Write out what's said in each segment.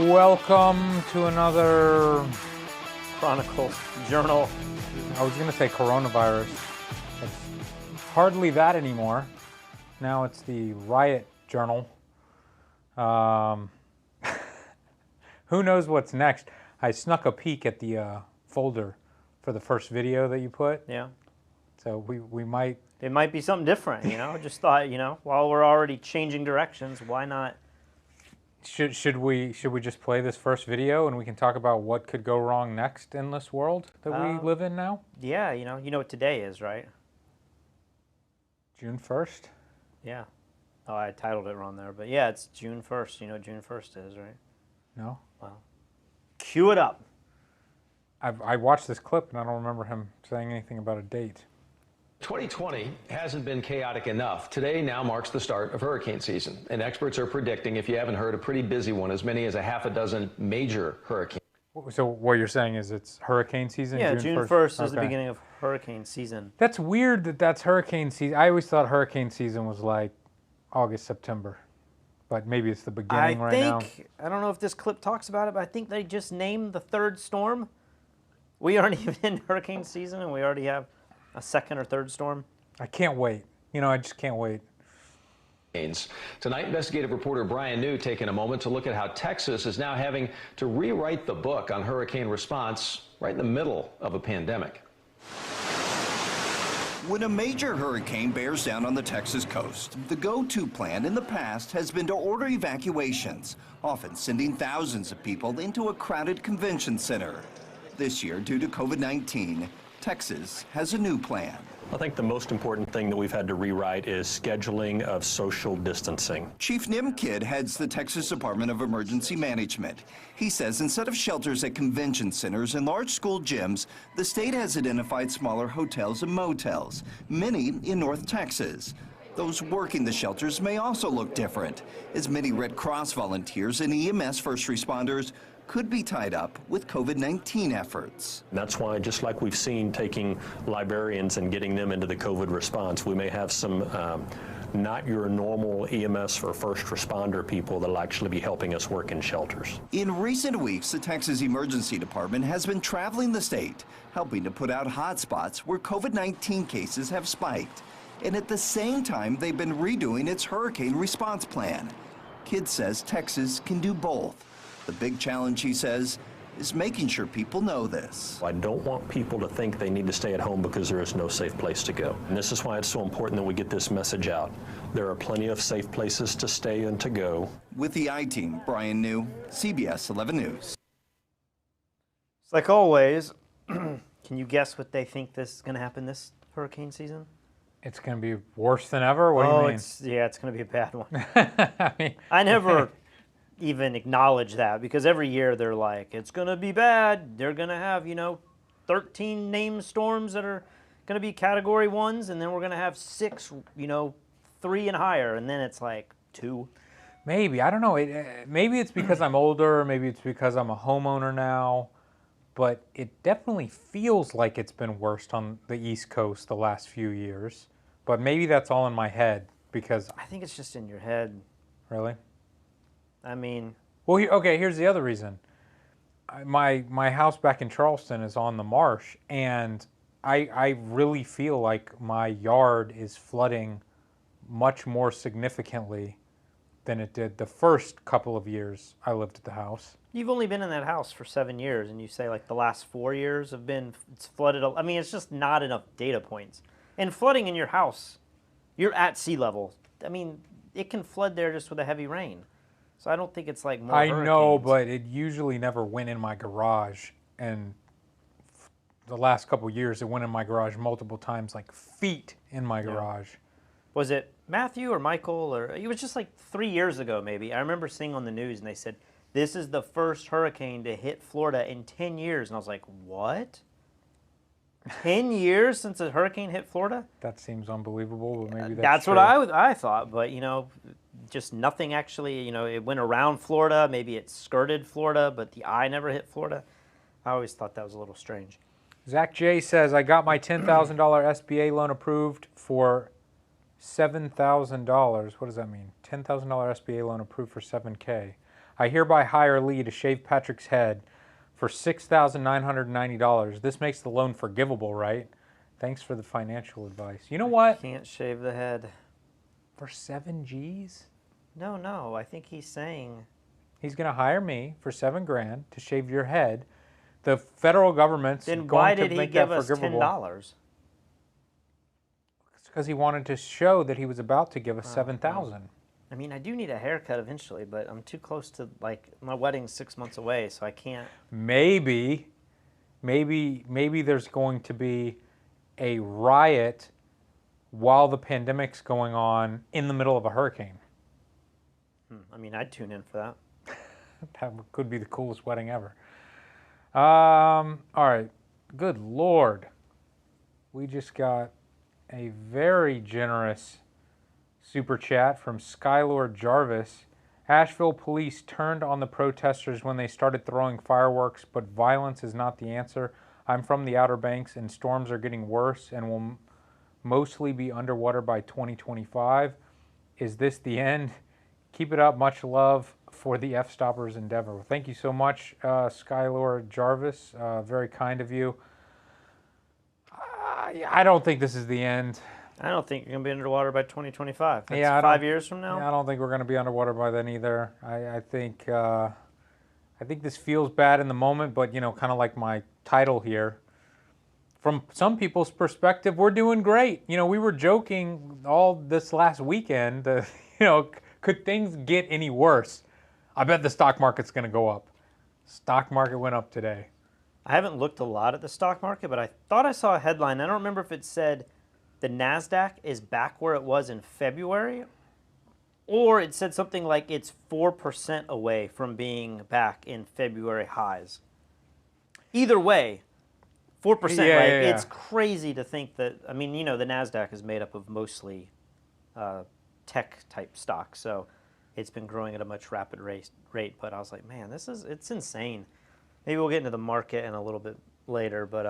Welcome to another Chronicle Journal. I was going to say coronavirus. It's hardly that anymore. Now it's the Riot Journal. Who knows what's next? I snuck a peek at the folder for the first video that you put. Yeah. So we might... It might be something different, Just thought, while we're already changing directions, why not? Should we just play this first video and we can talk about what could go wrong next in this world that we live in now? Yeah, you know what today is, right? June 1st? Yeah. Oh, I titled it wrong there, but yeah, it's June 1st. You know what June 1st is, right? No? Well, cue it up. I watched this clip and I don't remember him saying anything about a date. 2020 hasn't been chaotic enough. Today now marks the start of hurricane season, and experts are predicting, if you haven't heard, a pretty busy one, as many as a half a dozen major hurricanes. So what you're saying is it's hurricane season? Yeah, June 1st is the beginning of hurricane season. That's weird that that's hurricane season. I always thought hurricane season was like August, September, but maybe it's the beginning right now. I don't know if this clip talks about it, but I think they just named the third storm. We aren't even in hurricane season, and we already have a second or third storm. I can't wait. I just can't wait. Tonight, investigative reporter Brian New taking a moment to look at how Texas is now having to rewrite the book on hurricane response right in the middle of a pandemic. When a major hurricane bears down on the Texas coast, the go-to plan in the past has been to order evacuations, often sending thousands of people into a crowded convention center. This year, due to COVID-19, Texas has a new plan. I think the most important thing that we've had to rewrite is scheduling of social distancing. Chief Nimkid heads the Texas Department of Emergency Management. He says instead of shelters at convention centers and large school gyms, the state has identified smaller hotels and motels, many in North Texas. Those working the shelters may also look different, as many Red Cross volunteers and EMS first responders could be tied up with COVID-19 efforts. And that's why, just like we've seen taking librarians and getting them into the COVID response, we may have some not your normal EMS or first responder people that'll actually be helping us work in shelters. In recent weeks, the Texas Emergency Department has been traveling the state, helping to put out hotspots where COVID-19 cases have spiked. And at the same time, they've been redoing its hurricane response plan. Kidd says Texas can do both. The big challenge, he says, is making sure people know this. I don't want people to think they need to stay at home because there is no safe place to go. And this is why it's so important that we get this message out. There are plenty of safe places to stay and to go. With the I-Team, Brian New, CBS 11 News. It's like always, can you guess what they think this is going to happen this hurricane season? It's going to be worse than ever? What do you mean? It's going to be a bad one. I never even acknowledge that, because every year they're like, it's going to be bad. They're going to have, 13 named storms that are going to be category 1s, and then we're going to have 6, 3 and higher, and then it's like 2. Maybe. I don't know. Maybe it's because I'm older. Maybe it's because I'm a homeowner now. But it definitely feels like it's been worse on the East Coast the last few years. But maybe that's all in my head because... I think it's just in your head. Really? I mean... Well, okay, here's the other reason. My house back in Charleston is on the marsh, and I really feel like my yard is flooding much more significantly than it did the first couple of years I lived at the house. You've only been in that house for 7 years, and you say like the last 4 years have been, it's flooded. I mean, it's just not enough data points. And flooding in your house, you're at sea level. I mean, it can flood there just with a heavy rain. So I don't think it's like more hurricanes. I know, but it usually never went in my garage. And the last couple of years, it went in my garage multiple times, like feet in my garage. Was it Matthew or Michael? Or it was just like 3 years ago, maybe. I remember seeing on the news, and they said, this is the first hurricane to hit Florida in 10 years. And I was like, what? 10 years since a hurricane hit Florida? That seems unbelievable, but maybe that's true. what I thought. But, just nothing actually, it went around Florida. Maybe it skirted Florida, but the eye never hit Florida. I always thought that was a little strange. Zach J says, I got my $10,000 SBA loan approved for $7,000. What does that mean? $10,000 SBA loan approved for $7K. I hereby hire Lee to shave Patrick's head for $6,990. This makes the loan forgivable, right? Thanks for the financial advice. You know what? Can't shave the head. For 7 G's? No. I think he's saying He's going to hire me for $7,000 to shave your head. The federal government's then going why to did he make give that us forgivable. $10? It's because he wanted to show that he was about to give us $7,000. I mean, I do need a haircut eventually, but I'm too close to, like, my wedding's 6 months away, so I can't. Maybe there's going to be a riot while the pandemic's going on in the middle of a hurricane. I mean, I'd tune in for that. That could be the coolest wedding ever. All right. Good Lord. We just got a very generous super chat from Skylord Jarvis. Asheville police turned on the protesters when they started throwing fireworks, but violence is not the answer. I'm from the Outer Banks, and storms are getting worse and will mostly be underwater by 2025. Is this the end? Keep it up. Much love for the F-Stoppers endeavor. Well, thank you so much, Skylord Jarvis. Very kind of you. I don't think this is the end. I don't think you're going to be underwater by 2025. That's Yeah, 5 years from now. Yeah, I don't think we're going to be underwater by then either. I think this feels bad in the moment, but you know, kind of like my title here. From some people's perspective, we're doing great. You know, we were joking all this last weekend. You know, could things get any worse? I bet the stock market's going to go up. Stock market went up today. I haven't looked a lot at the stock market, but I thought I saw a headline. I don't remember if it said the NASDAQ is back where it was in February, or it said something like it's 4% away from being back in February highs. Either way, 4%, Yeah, right? yeah, yeah. It's crazy to think that, I mean, you know, the NASDAQ is made up of mostly tech-type stocks, so it's been growing at a much rapid rate, but I was like, man, it's insane. Maybe we'll get into the market in a little bit later, but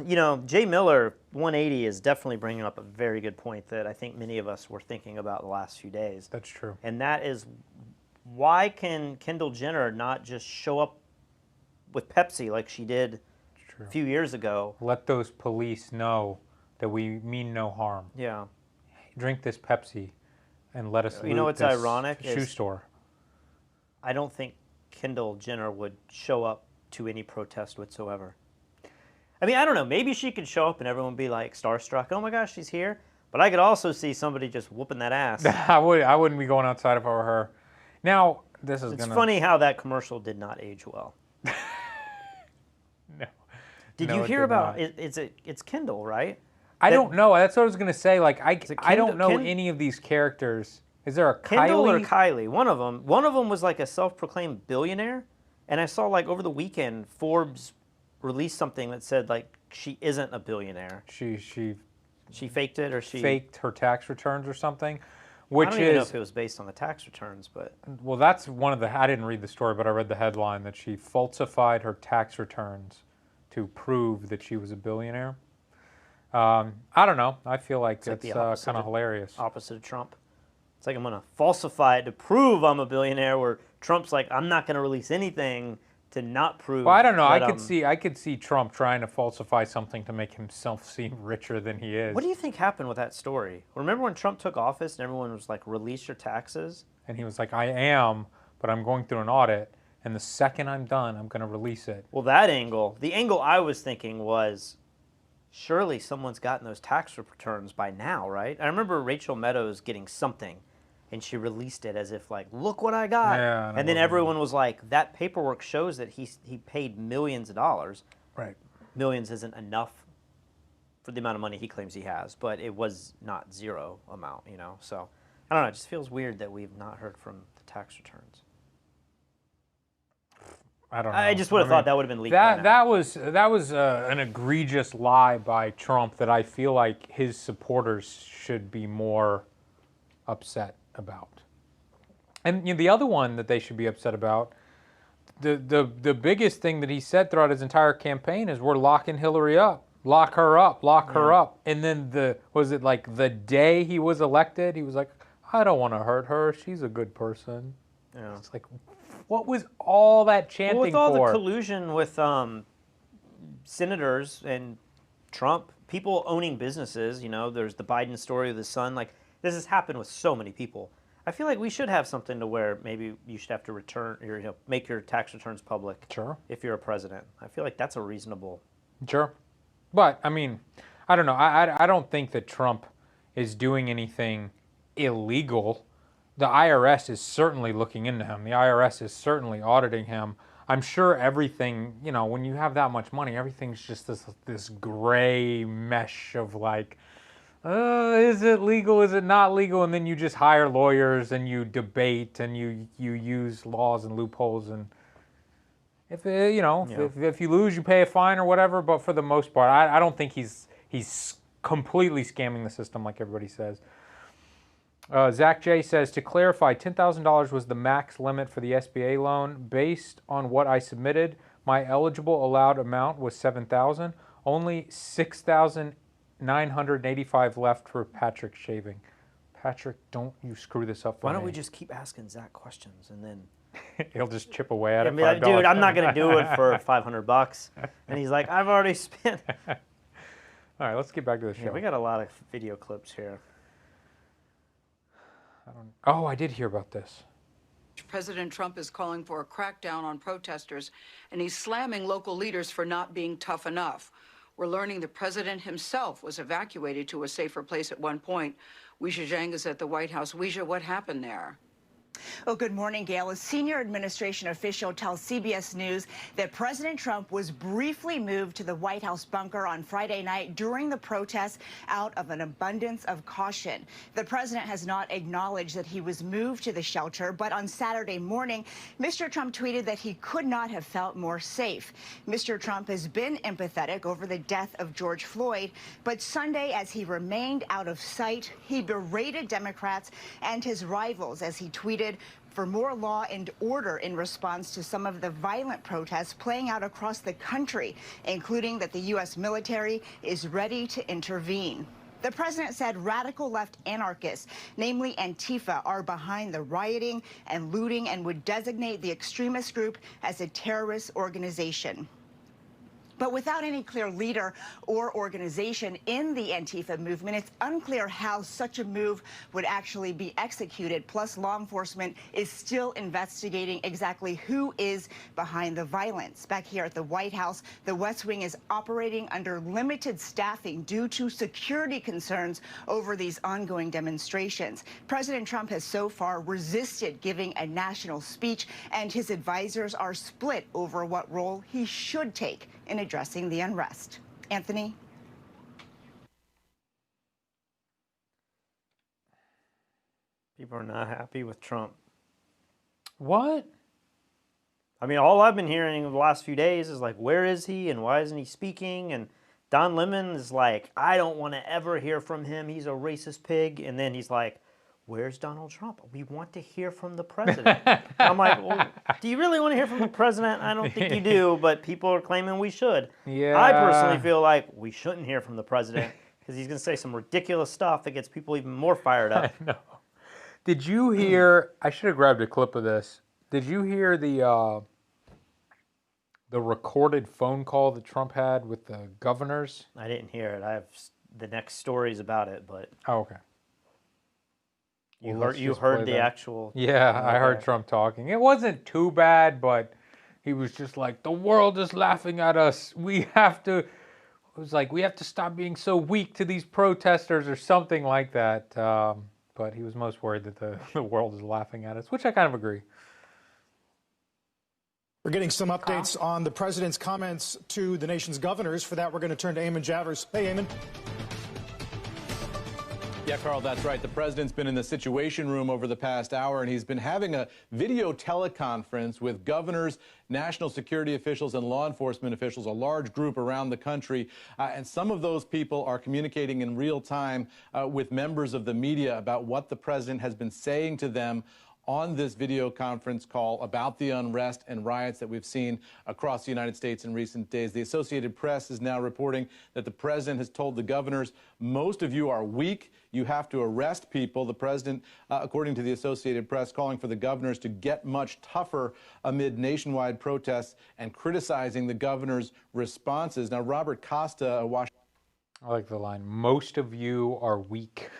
you know, Jay Miller 180 is definitely bringing up a very good point that I think many of us were thinking about the last few days. That's true. And that is, why can Kendall Jenner not just show up with Pepsi like she did a few years ago? Let those police know that we mean no harm. Yeah. Drink this Pepsi and let us You know loot what's this ironic shoe is- store. I don't think Kendall Jenner would show up to any protest whatsoever. I mean, I don't know. Maybe she could show up and everyone would be like starstruck. Oh my gosh, she's here. But I could also see somebody just whooping that ass. I wouldn't be going outside if I were her. Now, this is It's gonna... funny how that commercial did not age well. No. Did No, you it hear did about not. it's Kendall, right? I that- don't know. That's what I was going to say. Like, I don't know Ken- any of these characters. Is there a Kendall Kylie? or Kylie? One of them was like a self-proclaimed billionaire, and I saw like over the weekend Forbes released something that said like she isn't a billionaire. She She faked it, or she faked her tax returns or something, I which don't even know is if it was based on the tax returns, but well, that's one of the. I didn't read the story, but I read the headline that she falsified her tax returns to prove that she was a billionaire. I don't know. I feel like like the it's opposite kind of of- hilarious. opposite of Trump. It's like I'm gonna falsify it to prove I'm a billionaire, where Trump's like I'm not gonna release anything to not prove. Well, I don't know. that I could see Trump trying to falsify something to make himself seem richer than he is. What do you think happened with that story? Remember when Trump took office and everyone was like, release your taxes? And he was like, I am, but I'm going through an audit, and the second I'm done, I'm going to release it. Well, that angle, the angle I was thinking was, surely someone's gotten those tax returns by now, right? I remember Rachel Meadows getting something, and she released it as if like, look what I got. Yeah, and it and then wasn't- everyone was like, that paperwork shows that he paid millions of dollars. Right. Millions isn't enough for the amount of money he claims he has, but it was not zero amount, you know? So, I don't know, it just feels weird that we've not heard from the tax returns. I don't know. I just would have thought that would have been leaked by now. That was an egregious lie by Trump that I feel like his supporters should be more upset about. And you know, the other one that they should be upset about, the biggest thing that he said throughout his entire campaign is we're locking Hillary up. Lock her up, lock her up. And then the day he was elected, he was like, I don't want to hurt her. She's a good person. Yeah. It's like, what was all that chanting Well, with all for? the collusion with senators and Trump, people owning businesses, you know, there's the Biden story of the son. Like, this has happened with so many people. I feel like we should have something to where maybe you should have to return, or, you know, make your tax returns public. Sure. If you're a president, I feel like that's a reasonable. Sure. But, I mean, I don't know. I don't think that Trump is doing anything illegal. The IRS is certainly looking into him. The IRS is certainly auditing him. I'm sure everything, you know, when you have that much money, everything's just this gray mesh of like, is it legal? Is it not legal? And then you just hire lawyers and you debate and you use laws and loopholes. And if you know, if you lose, you pay a fine or whatever. But for the most part, I don't think he's completely scamming the system like everybody says. Zach J says, to clarify, $10,000 was the max limit for the SBA loan. Based on what I submitted, my eligible allowed amount was $7,000. Only $6,985 left for Patrick shaving. Patrick, don't you screw this up for me. Why don't we just keep asking Zach questions and then he'll just chip away at it. like, dude, I'm not going to do it for $500. And he's like, I've already spent. All right, let's get back to the show. Yeah, we got a lot of video clips here. I did hear about this. President Trump is calling for a crackdown on protesters, and he's slamming local leaders for not being tough enough. We're learning the president himself was evacuated to a safer place at one point. Weisha Zhang is at the White House. Weisha, what happened there? Well, good morning, Gail. A senior administration official tells CBS News that President Trump was briefly moved to the White House bunker on Friday night during the protests out of an abundance of caution. The president has not acknowledged that he was moved to the shelter, but on Saturday morning, Mr. Trump tweeted that he could not have felt more safe. Mr. Trump has been empathetic over the death of George Floyd, but Sunday, as he remained out of sight, he berated Democrats and his rivals as he tweeted for more law and order in response to some of the violent protests playing out across the country, including that the U.S. military is ready to intervene. The president said radical left anarchists, namely Antifa, are behind the rioting and looting and would designate the extremist group as a terrorist organization. But without any clear leader or organization in the Antifa movement, it's unclear how such a move would actually be executed. Plus, law enforcement is still investigating exactly who is behind the violence. Back here at the White House, the West Wing is operating under limited staffing due to security concerns over these ongoing demonstrations. President Trump has so far resisted giving a national speech, and his advisors are split over what role he should take in addressing the unrest. Anthony? People are not happy with Trump. What? I mean, all I've been hearing over the last few days is like, where is he and why isn't he speaking? And Don Lemon is like, I don't want to ever hear from him. He's a racist pig. And then he's like, where's Donald Trump? We want to hear from the president. I'm like, well, do you really want to hear from the president? I don't think you do, but people are claiming we should. Yeah. I personally feel like we shouldn't hear from the president because he's going to say some ridiculous stuff that gets people even more fired up. I know. Did you hear, I should have grabbed a clip of this. Did you hear the recorded phone call that Trump had with the governors? I didn't hear it. I have the next stories about it, but... Oh, okay. You heard the actual... Yeah, I heard Trump talking. It wasn't too bad, but he was just like, the world is laughing at us. We have to stop being so weak to these protesters or something like that. But he was most worried that the world is laughing at us, which I kind of agree. We're getting some updates on the president's comments to the nation's governors. For that, we're going to turn to Eamon Javers. Hey, Eamon. Yeah, Carl, that's right. The president's been in the Situation Room over the past hour, and he's been having a video teleconference with governors, national security officials, and law enforcement officials, a large group around the country. And some of those people are communicating in real time with members of the media about what the president has been saying to them on this video conference call about the unrest and riots that we've seen across the United States in recent days. The Associated Press is now reporting that the president has told the governors, most of you are weak. You have to arrest people. The president, according to the Associated Press, calling for the governors to get much tougher amid nationwide protests and criticizing the governor's responses. Now, Robert Costa, a Washington like the line, most of you are weak.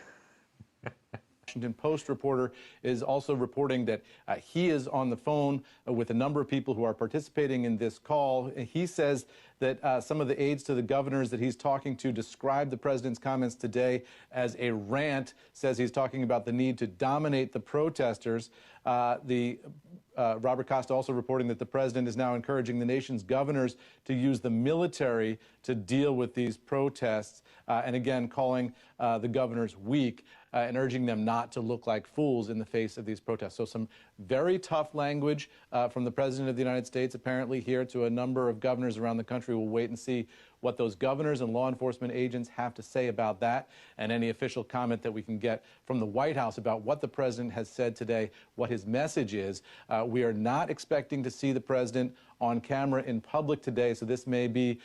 Washington Post reporter is also reporting that he is on the phone with a number of people who are participating in this call. He says that some of the aides to the governors that he's talking to describe the president's comments today as a rant, says he's talking about the need to dominate the protesters. Robert Costa also reporting that the president is now encouraging the nation's governors to use the military to deal with these protests, and again calling the governors weak and urging them not to look like fools in the face of these protests. So some very tough language from the president of the United States apparently here to a number of governors around the country. We'll wait and see what those governors and law enforcement agents have to say about that, and any official comment that we can get from the White House about what the president has said today, what his message is. We are not expecting to see the president on camera in public today, so this may be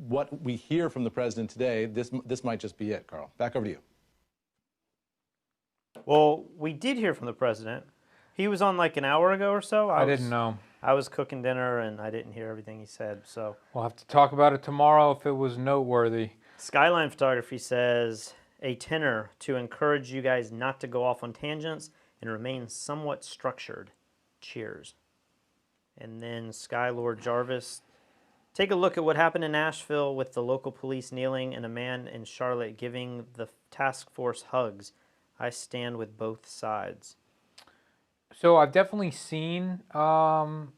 what we hear from the president today. This might just be it, Carl. Back over to you. Well, we did hear from the president. He was on like an hour ago or so. I didn't know. I was cooking dinner and I didn't hear everything he said. So we'll have to talk about it tomorrow if it was noteworthy. Skyline Photography says a tenor to encourage you guys not to go off on tangents and remain somewhat structured. Cheers. And then Skylord Jarvis, take a look at what happened in Nashville with the local police kneeling and a man in Charlotte giving the task force hugs. I stand with both sides. So I've definitely seen some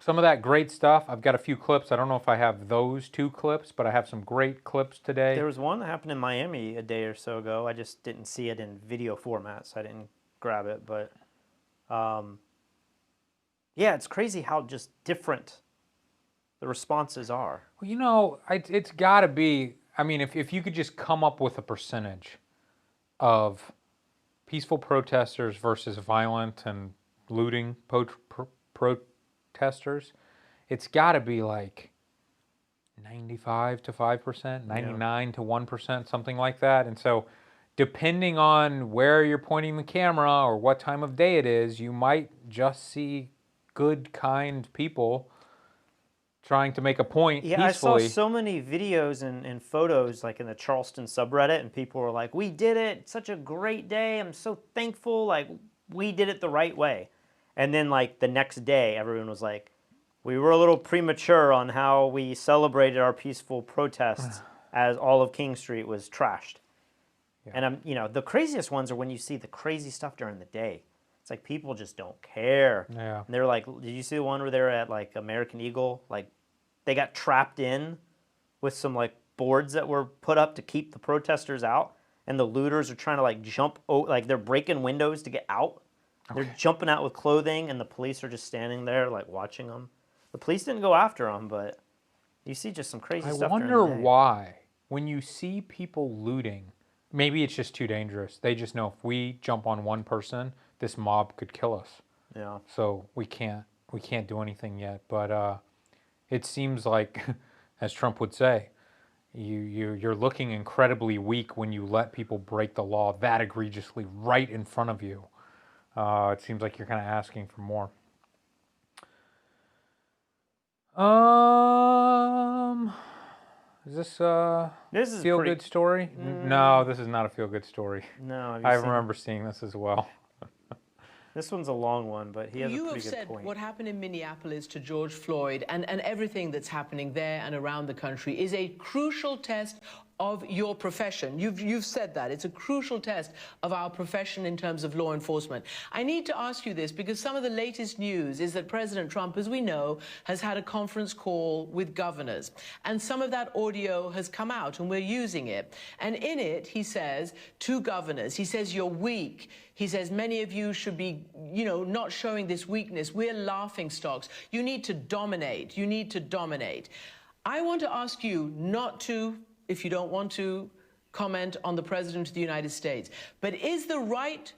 of that great stuff. I've got a few clips. I don't know if I have those two clips, but I have some great clips today. There was one that happened in Miami a day or so ago. I just didn't see it in video format, so I didn't grab it. But yeah, it's crazy how just different the responses are. Well, you know, it's got to be, I mean, if you could just come up with a percentage of peaceful protesters versus violent and looting protesters, it's got to be like 95 to 5%, 99 to 1%, something like that. And so depending on where you're pointing the camera or what time of day it is, you might just see good, kind people trying to make a point peacefully. I saw so many videos and photos like in the Charleston subreddit, and people were like, we did it, such a great day, I'm so thankful, like we did it the right way. And then like the next day, everyone was like, we were a little premature on how we celebrated our peaceful protests as all of King Street was trashed. Yeah. And you know, the craziest ones are when you see the crazy stuff during the day. It's like people just don't care. Yeah. And they're like, did you see the one where they're at like American Eagle? Like they got trapped in with some like boards that were put up to keep the protesters out, and the looters are trying to like jump, like they're breaking windows to get out. Okay. They're jumping out with clothing, and the police are just standing there like watching them. The police didn't go after them, but you see just some crazy stuff. I wonder why, when you see people looting, maybe it's just too dangerous. They just know if we jump on one person, this mob could kill us. Yeah. So we can't do anything yet. But it seems like, as Trump would say, you're looking incredibly weak when you let people break the law that egregiously right in front of you. It seems like you're kind of asking for more. Is this a feel-good story? No, this is not a feel-good story. No, I remember seeing this as well. This one's a long one, but he has a pretty good point. You have said what happened in Minneapolis to George Floyd and everything that's happening there and around the country is a crucial test of your profession. You've said that. It's a crucial test of our profession in terms of law enforcement. I need to ask you this because some of the latest news is that President Trump, as we know, has had a conference call with governors. And some of that audio has come out and we're using it. And in it, he says to governors, he says, you're weak. He says, many of you should be, not showing this weakness. We're laughingstocks. You need to dominate. You need to dominate. I want to ask you not to, if you don't want to, comment on the President of the United States. But is the right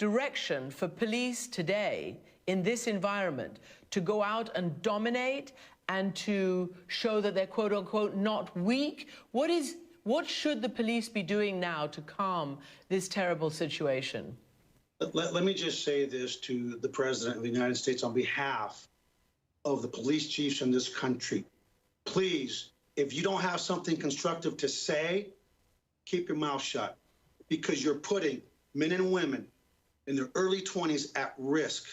direction for police today in this environment to go out and dominate and to show that they're quote unquote not weak? What should the police be doing now to calm this terrible situation? Let me just say this to the President of the United States on behalf of the police chiefs in this country. Please, if you don't have something constructive to say, keep your mouth shut, because you're putting men and women in their early 20s at risk.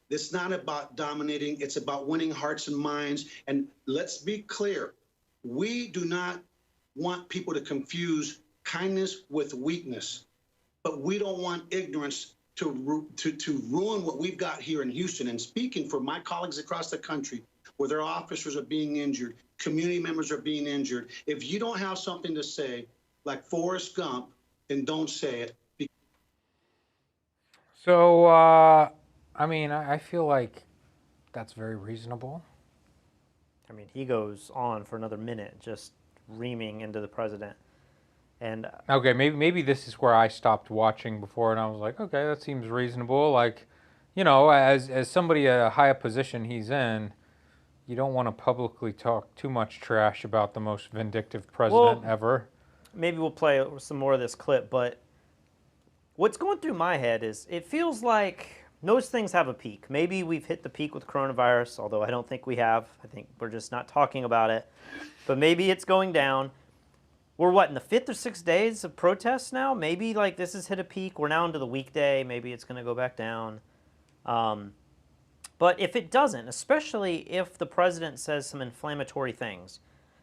It's not about dominating, it's about winning hearts and minds. And let's be clear, we do not want people to confuse kindness with weakness, but we don't want ignorance to ruin what we've got here in Houston. And speaking for my colleagues across the country, where their officers are being injured, community members are being injured, if you don't have something to say, like Forrest Gump, then don't say it. So, I mean, I feel like that's very reasonable. I mean, he goes on for another minute just reaming into the president. And okay, maybe this is where I stopped watching before, and I was like, okay, that seems reasonable. Like, you know, as somebody a high position he's in, you don't want to publicly talk too much trash about the most vindictive president ever. Maybe we'll play some more of this clip, but what's going through my head is it feels like most things have a peak. Maybe we've hit the peak with coronavirus, although I don't think we have. I think we're just not talking about it. But maybe it's going down. We're what, in the 5th or 6th days of protests now? Maybe like this has hit a peak. We're now into the weekday. Maybe it's going to go back down. But if it doesn't, especially if the president says some inflammatory things,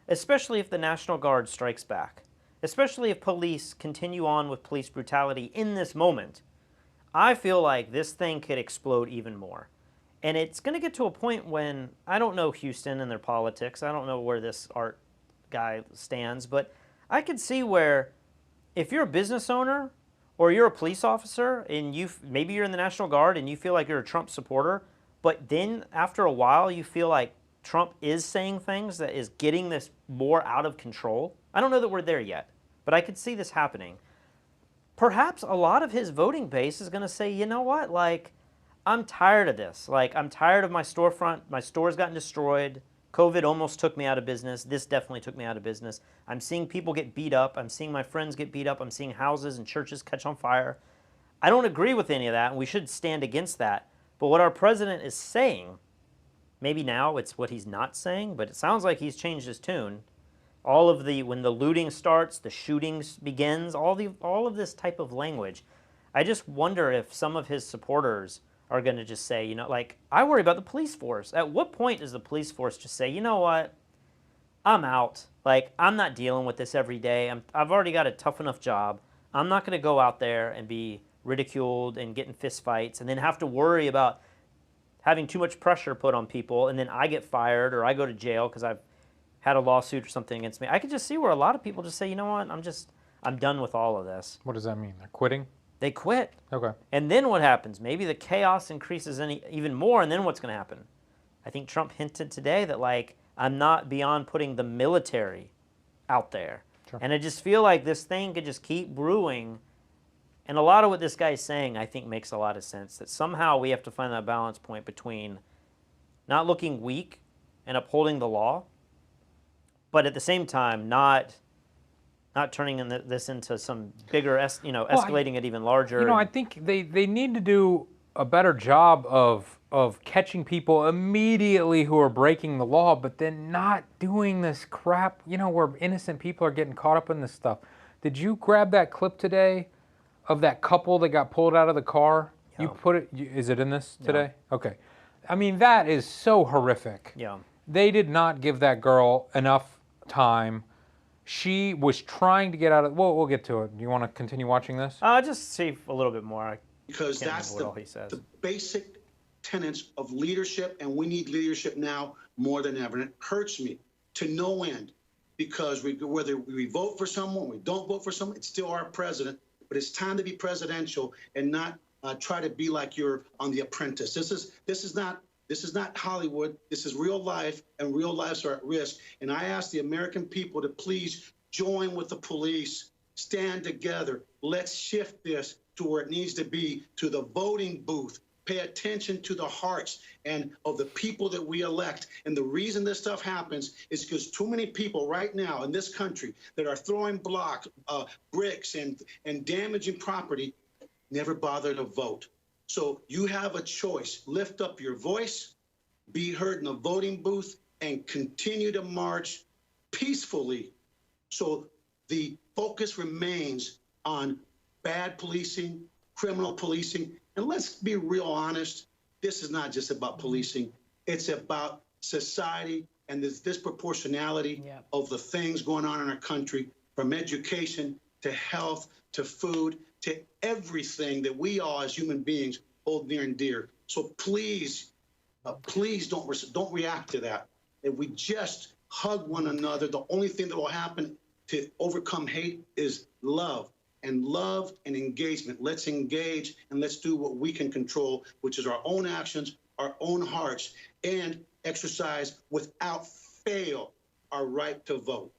especially if the National Guard strikes back, especially if police continue on with police brutality in this moment, I feel like this thing could explode even more. And it's going to get to a point when, I don't know Houston and their politics, I don't know where this art guy stands, but I could see where if you're a business owner or you're a police officer and maybe you're in the National Guard and you feel like you're a Trump supporter, but then after a while you feel like Trump is saying things that is getting this more out of control. I don't know that we're there yet, but I could see this happening. Perhaps a lot of his voting base is going to say, you know what, like, I'm tired of this. Like, I'm tired of my storefront. My store's gotten destroyed. COVID almost took me out of business. This definitely took me out of business. I'm seeing people get beat up. I'm seeing my friends get beat up. I'm seeing houses and churches catch on fire. I don't agree with any of that, and we should stand against that. But what our president is saying, maybe now it's what he's not saying, but it sounds like he's changed his tune. When the looting starts, the shootings begins, all of this type of language. I just wonder if some of his supporters are going to just say, you know, like, I worry about the police force. At what point does the police force just say, you know what, I'm out. Like, I'm not dealing with this every day. I've already got a tough enough job. I'm not going to go out there and be ridiculed and get in fistfights and then have to worry about having too much pressure put on people and then I get fired or I go to jail because I've had a lawsuit or something against me. I could just see where a lot of people just say, you know what, I'm done with all of this. What does that mean? They're quitting? They quit. Okay. And then what happens? Maybe the chaos increases even more, and then what's going to happen? I think Trump hinted today that, like, I'm not beyond putting the military out there. Sure. And I just feel like this thing could just keep brewing. And a lot of what this guy's saying, I think, makes a lot of sense. That somehow we have to find that balance point between not looking weak and upholding the law, but at the same time not turning this into some bigger, escalating it even larger. You know, I think they need to do a better job of catching people immediately who are breaking the law, but then not doing this crap, you know, where innocent people are getting caught up in this stuff. Did you grab that clip today of that couple that got pulled out of the car? Yeah. You put it, is it in this today? Yeah. Okay. I mean, that is so horrific. Yeah. They did not give that girl enough time. She was trying to get out of. We'll get to it. Do you want to continue watching this? Just see a little bit more. Because that's the basic tenets of leadership, and we need leadership now more than ever. And it hurts me to no end because whether we vote for someone, we don't vote for someone, it's still our president. But it's time to be presidential and not try to be like you're on The Apprentice. This is not Hollywood. This is real life, and real lives are at risk. And I ask the American people to please join with the police, stand together. Let's shift this to where it needs to be, to the voting booth. Pay attention to the hearts and of the people that we elect. And the reason this stuff happens is because too many people right now in this country that are throwing blocks, bricks, and damaging property never bother to vote. So you have a choice. Lift up your voice, be heard in the voting booth, and continue to march peacefully. So the focus remains on bad policing, criminal policing. And let's be real honest, this is not just about policing. It's about society and this disproportionality of the things going on in our country, from education to health to food to everything that we all as human beings hold near and dear. So please, please don't react to that. If we just hug one another, the only thing that will happen to overcome hate is love. And love and engagement. Let's engage and let's do what we can control, which is our own actions, our own hearts, and exercise without fail our right to vote.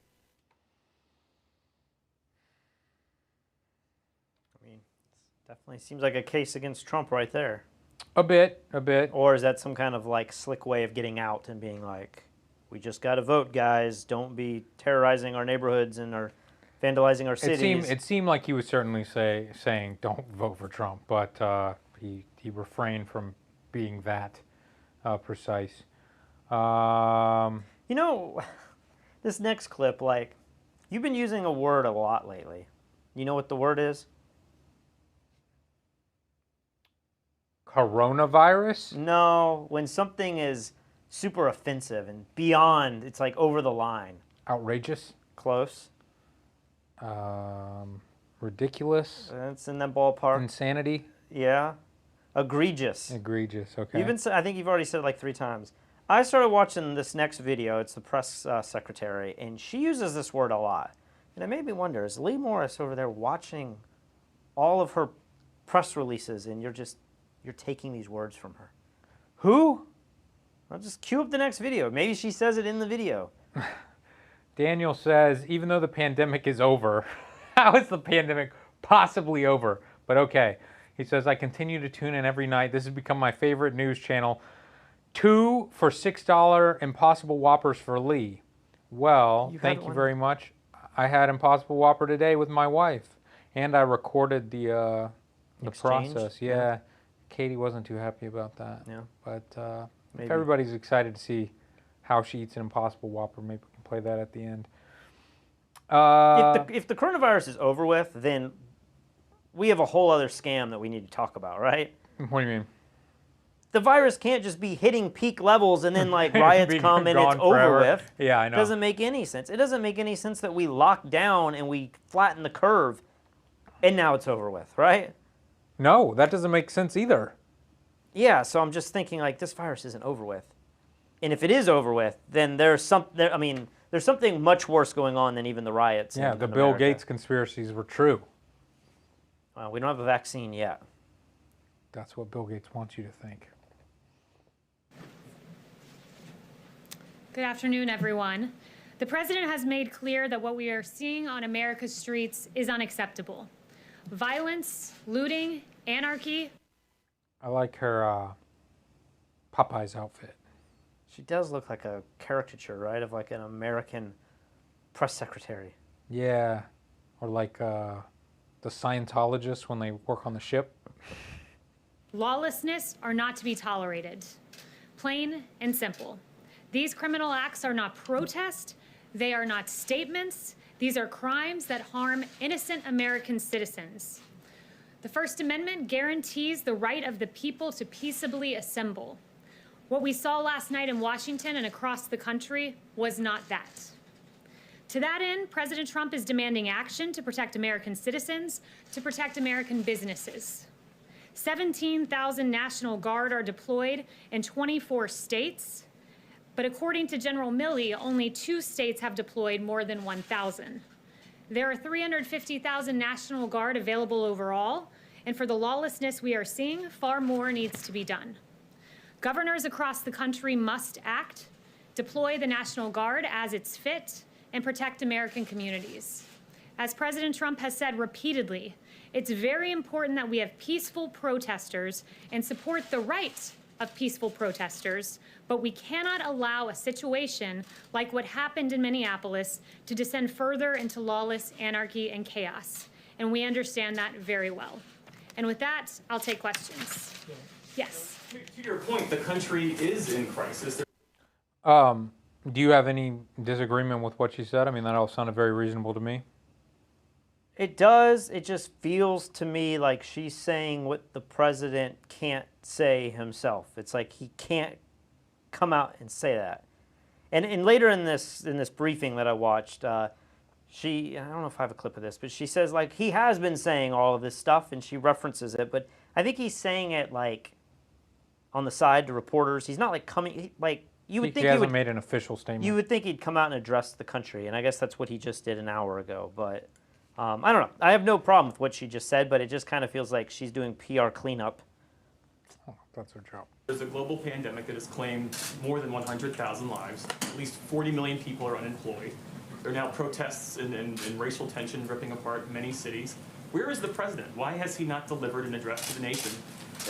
I mean, it definitely seems like a case against Trump right there. A bit. Or is that some kind of like slick way of getting out and being like, we just got to vote, guys. Don't be terrorizing our neighborhoods and our vandalizing our cities. It seemed like he was certainly saying don't vote for Trump, but he refrained from being that precise. You know, this next clip, like, you've been using a word a lot lately. You know what the word is? Coronavirus? No, when something is super offensive and beyond, it's like over the line. Outrageous? Close. Ridiculous. It's in that ballpark. Insanity. Yeah. Egregious. Okay. I think you've already said it like 3 times. I started watching this next video. It's the press secretary, and she uses this word a lot. And it made me wonder, is Lee Morris over there watching all of her press releases, and you're taking these words from her? Who? I'll just cue up the next video. Maybe she says it in the video. Daniel says, even though the pandemic is over, how is the pandemic possibly over? But okay. He says, I continue to tune in every night. This has become my favorite news channel. 2 for $6 Impossible Whoppers for Lee. Well, thank you very much. I had Impossible Whopper today with my wife. And I recorded the process. Yeah. Katie wasn't too happy about that. Yeah. But if everybody's excited to see how she eats an Impossible Whopper, maybe we can play that at the end. If the coronavirus is over with, then we have a whole other scam that we need to talk about, right? What do you mean? The virus can't just be hitting peak levels and then like riots come and it's over with. Yeah, I know. It doesn't make any sense. It doesn't make any sense that we lock down and we flatten the curve and now it's over with, right? No, that doesn't make sense either. Yeah, so I'm just thinking like this virus isn't over with. And if it is over with, then there's something much worse going on than even the riots. Yeah, the Bill Gates conspiracies were true. Well, we don't have a vaccine yet. That's what Bill Gates wants you to think. Good afternoon, everyone. The president has made clear that what we are seeing on America's streets is unacceptable. Violence, looting, anarchy. I like her Popeye's outfit. She does look like a caricature, right, of like an American press secretary. Yeah, or like the Scientologists when they work on the ship. Lawlessness are not to be tolerated. Plain and simple. These criminal acts are not protest. They are not statements. These are crimes that harm innocent American citizens. The First Amendment guarantees the right of the people to peaceably assemble. What we saw last night in Washington and across the country was not that. To that end, President Trump is demanding action to protect American citizens, to protect American businesses. 17,000 National Guard are deployed in 24 states, but according to General Milley, only 2 states have deployed more than 1,000. There are 350,000 National Guard available overall, and for the lawlessness we are seeing, far more needs to be done. Governors across the country must act, deploy the National Guard as it's fit, and protect American communities. As President Trump has said repeatedly, It's very important that we have peaceful protesters and support the right of peaceful protesters, but we cannot allow a situation like what happened in Minneapolis to descend further into lawless anarchy and chaos. And we understand that very well. And with that, I'll take questions. Yes. To your point, the country is in crisis. Do you have any disagreement with what she said? I mean, that all sounded very reasonable to me. It does. It just feels to me like she's saying what the president can't say himself. It's like he can't come out and say that. And later in this briefing that I watched, I don't know if I have a clip of this, but she says like he has been saying all of this stuff, and she references it, but I think he's saying it like on the side to reporters. He's not like coming like you would think he hasn't made an official statement. You would think he'd come out and address the country, and I guess that's what he just did an hour ago. But I don't know. I have no problem with what she just said, but it just kind of feels like she's doing PR cleanup. Oh, that's her job. There's a global pandemic that has claimed more than 100,000 lives. At least 40 million people are unemployed. There are now protests and racial tension ripping apart many cities. Where is the president? Why has he not delivered an address to the nation,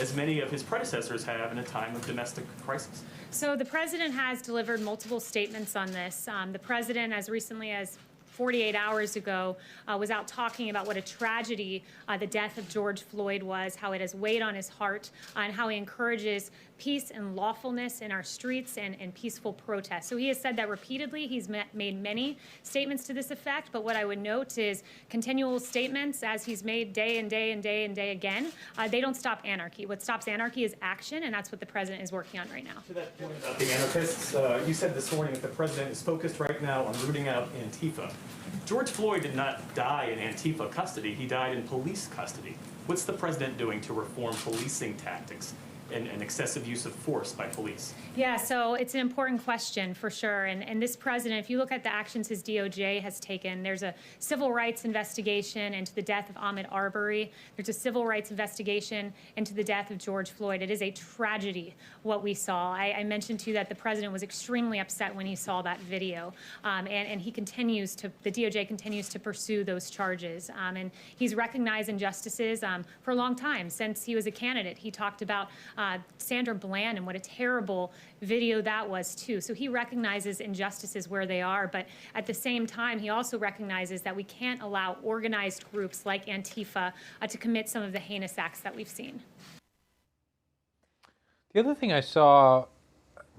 as many of his predecessors have in a time of domestic crisis? So the president has delivered multiple statements on this. The president, as recently as 48 hours ago, was out talking about what a tragedy the death of George Floyd was, how it has weighed on his heart, and how he encourages peace and lawfulness in our streets and peaceful protests. So he has said that repeatedly. He's made many statements to this effect, but what I would note is continual statements, as he's made day and day and day and day again, they don't stop anarchy. What stops anarchy is action, and that's what the president is working on right now. To that point about the anarchists, you said this morning that the president is focused right now on rooting out Antifa. George Floyd did not die in Antifa custody. He died in police custody. What's the president doing to reform policing tactics and excessive use of force by police? Yeah, so it's an important question for sure. And this president, if you look at the actions his DOJ has taken, there's a civil rights investigation into the death of Ahmaud Arbery. There's a civil rights investigation into the death of George Floyd. It is a tragedy what we saw. I mentioned to you that the president was extremely upset when he saw that video. And he continues to, the DOJ continues to pursue those charges. And he's recognized injustices for a long time. Since he was a candidate, he talked about Sandra Bland and what a terrible video that was too. So he recognizes injustices where they are, but at the same time, he also recognizes that we can't allow organized groups like Antifa to commit some of the heinous acts that we've seen. The other thing I saw,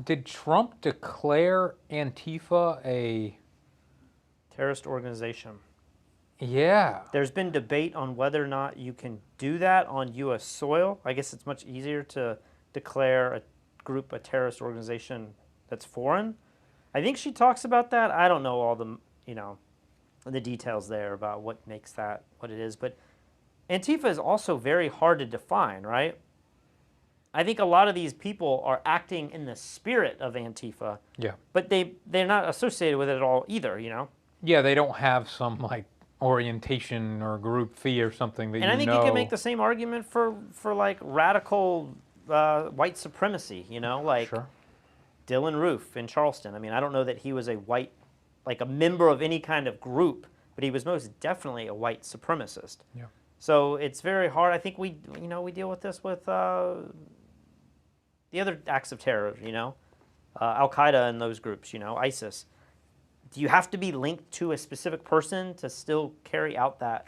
did Trump declare Antifa a terrorist organization? Yeah. There's been debate on whether or not you can do that on U.S. soil. I guess it's much easier to declare a group a terrorist organization that's foreign. I think she talks about that. I don't know all the, the details there about what makes that what it is. But Antifa is also very hard to define, right? I think a lot of these people are acting in the spirit of Antifa. Yeah. But they're not associated with it at all either, Yeah, they don't have some like orientation or group fee or something that and I think you can make the same argument for like radical white supremacy, like Sure. Dylan Roof in Charleston. I mean, I don't know that he was a white, like a member of any kind of group, but he was most definitely a white supremacist. Yeah. So it's very hard. I think we deal with this with the other acts of terror, Al Qaeda and those groups, ISIS. Do you have to be linked to a specific person to still carry out that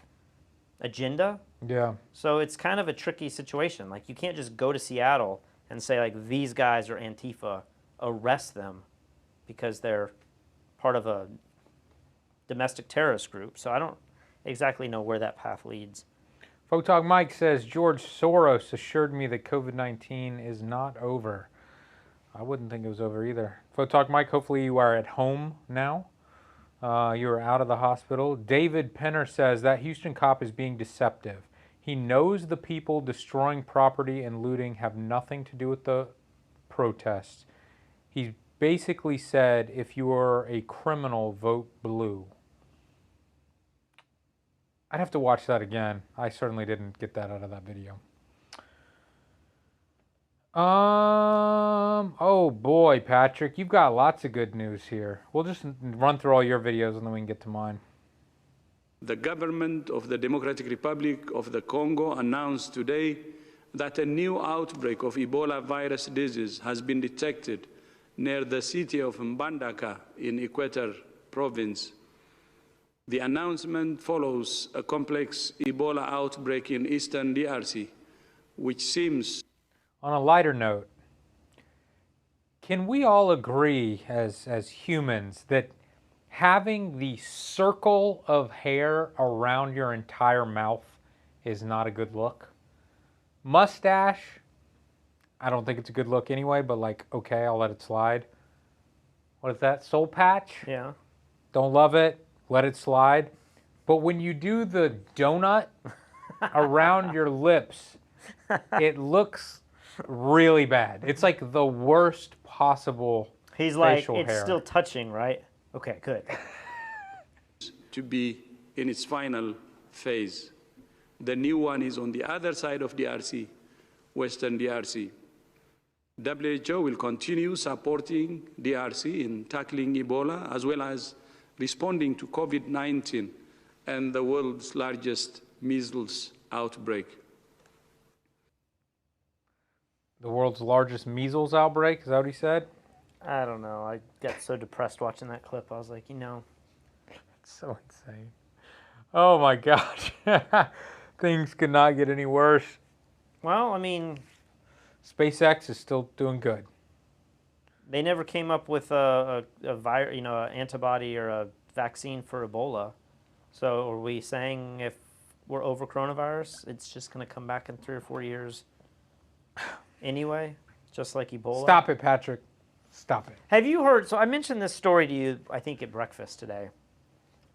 agenda? Yeah. So it's kind of a tricky situation. Like, you can't just go to Seattle and say, like, these guys are Antifa, arrest them because they're part of a domestic terrorist group. So I don't exactly know where that path leads. Photog Mike says, George Soros assured me that COVID-19 is not over. I wouldn't think it was over either. Photog Mike, hopefully you are at home now. You are out of the hospital. David Penner says that Houston cop is being deceptive. He knows the people destroying property and looting have nothing to do with the protests. He basically said, if you are a criminal, vote blue. I'd have to watch that again. I certainly didn't get that out of that video. Oh boy, Patrick, you've got lots of good news here. We'll just run through all your videos and then we can get to mine. The government of the Democratic Republic of the Congo announced today that a new outbreak of Ebola virus disease has been detected near the city of Mbandaka in Equator province. The announcement follows a complex Ebola outbreak in eastern DRC, which seems... On a lighter note, can we all agree as humans that having the circle of hair around your entire mouth is not a good look? Mustache, I don't think it's a good look anyway, but like, okay, I'll let it slide. What is that? Soul patch? Yeah. Don't love it, let it slide. But when you do the donut around your lips, it looks really bad. It's like the worst possible He's like, facial it's hair. still touching, right? Okay, good. to be in its final phase. The new one is on the other side of DRC, Western DRC. WHO will continue supporting DRC in tackling Ebola as well as responding to COVID-19 and the world's largest measles outbreak. The world's largest measles outbreak, is that what he said? I don't know. I got so depressed watching that clip. I was like, you know. It's so insane. Oh my gosh. Things could not get any worse. Well, I mean, SpaceX is still doing good. They never came up with a virus, you know, an antibody or a vaccine for Ebola. So are we saying if we're over coronavirus, it's just going to come back in 3 or 4 years anyway, just like Ebola? Stop it, Patrick. Stop it. Have you heard? So I mentioned this story to you, I think, at breakfast today.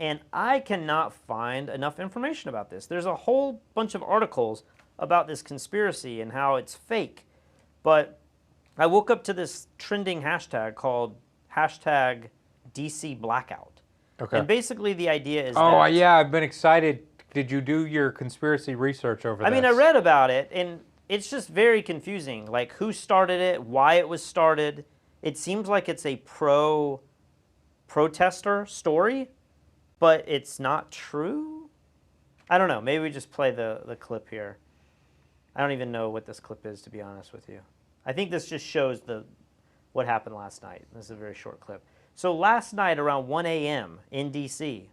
And I cannot find enough information about this. There's a whole bunch of articles about this conspiracy and how it's fake. But I woke up to this trending hashtag called hashtag DC Blackout. Okay. And basically the idea is Oh, that, yeah, I've been excited. Did you do your conspiracy research over this? I mean, I read about it, and it's just very confusing. Like, who started it, why it was started. It seems like it's a protester story, but it's not true? I don't know. Maybe we just play the clip here. I don't even know what this clip is, to be honest with you. I think this just shows what happened last night. This is a very short clip. So last night around 1 a.m. in D.C.,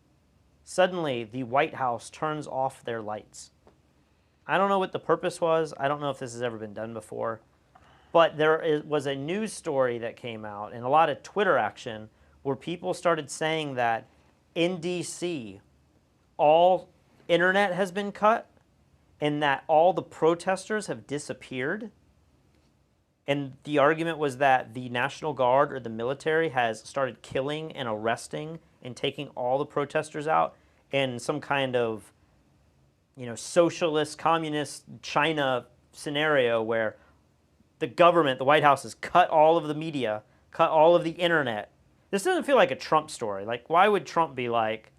suddenly the White House turns off their lights. I don't know what the purpose was. I don't know if this has ever been done before. But there was a news story that came out and a lot of Twitter action where people started saying that in D.C., all internet has been cut and that all the protesters have disappeared. And the argument was that the National Guard or the military has started killing and arresting and taking all the protesters out in some kind of, you know, socialist, communist China scenario where the government, the White House, has cut all of the media, cut all of the internet. This doesn't feel like a Trump story. Like, why would Trump be like,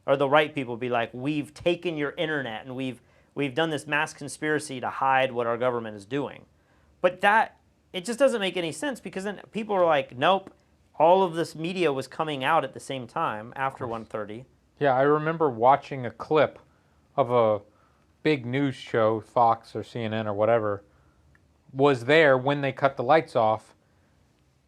or the right people be like, we've taken your internet and we've done this mass conspiracy to hide what our government is doing. But that, it just doesn't make any sense because then people are like, nope, all of this media was coming out at the same time after 1:30. Yeah, I remember watching a clip of a big news show, Fox or CNN or whatever, was there when they cut the lights off.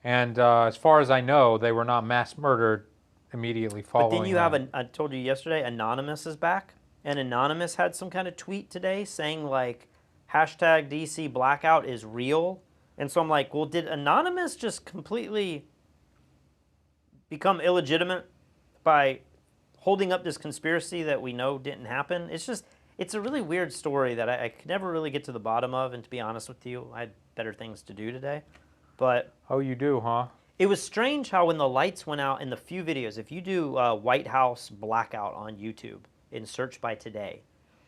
And as far as I know, they were not mass murdered immediately following But then you that. have, I told you yesterday, Anonymous is back. And Anonymous had some kind of tweet today saying like, hashtag DC Blackout is real. And so I'm like, well, did Anonymous just completely become illegitimate by holding up this conspiracy that we know didn't happen? It's a really weird story that I could never really get to the bottom of. And to be honest with you, I had better things to do today. But oh, you do, huh? It was strange how when the lights went out in the few videos, if you do White House Blackout on YouTube and search by today,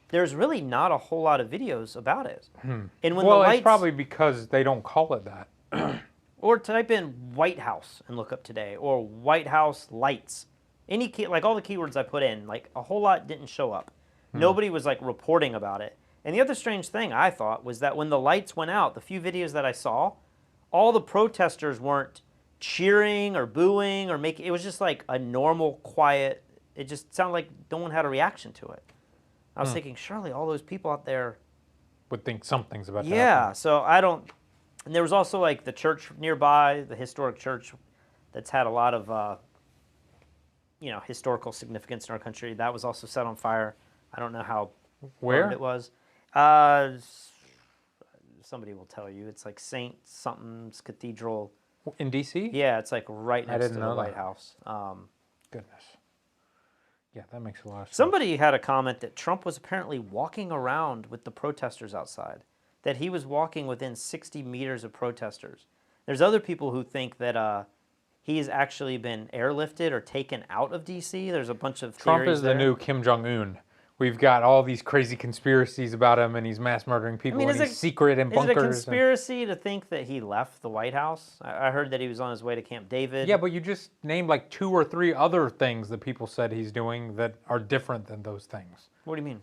there's really not a whole lot of videos about it. And when well, the lights, it's probably because they don't call it that. or type in White House and look up today, or White House lights. Any key, like all the keywords I put in, like a whole lot didn't show up. Nobody was like reporting about it. And the other strange thing I thought was that when the lights went out, the few videos that I saw, all the protesters weren't cheering or booing or making, it was just like a normal, quiet It just sounded like no one had a reaction to it. I was thinking, surely all those people out there would think something's about to happen. Yeah, so I don't. And there was also like the church nearby, the historic church that's had a lot of, you know, historical significance in our country. That was also set on fire. I don't know how Where it was. Somebody will tell you. It's like Saint something's Cathedral in D.C. Yeah, it's like right next to the White that. House. Goodness. Yeah, that makes a lot of sense. Somebody had a comment that Trump was apparently walking around with the protesters outside, that he was walking within 60 meters of protesters. There's other people who think that he has actually been airlifted or taken out of D.C. There's a bunch of Trump theories is there. the new Kim Jong-un. We've got all these crazy conspiracies about him, and he's mass murdering people, and he's secret in bunkers. Is it a conspiracy to think that he left the White House? I heard that he was on his way to Camp David. Yeah, but you just named like 2 or 3 other things that people said he's doing that are different than those things. What do you mean?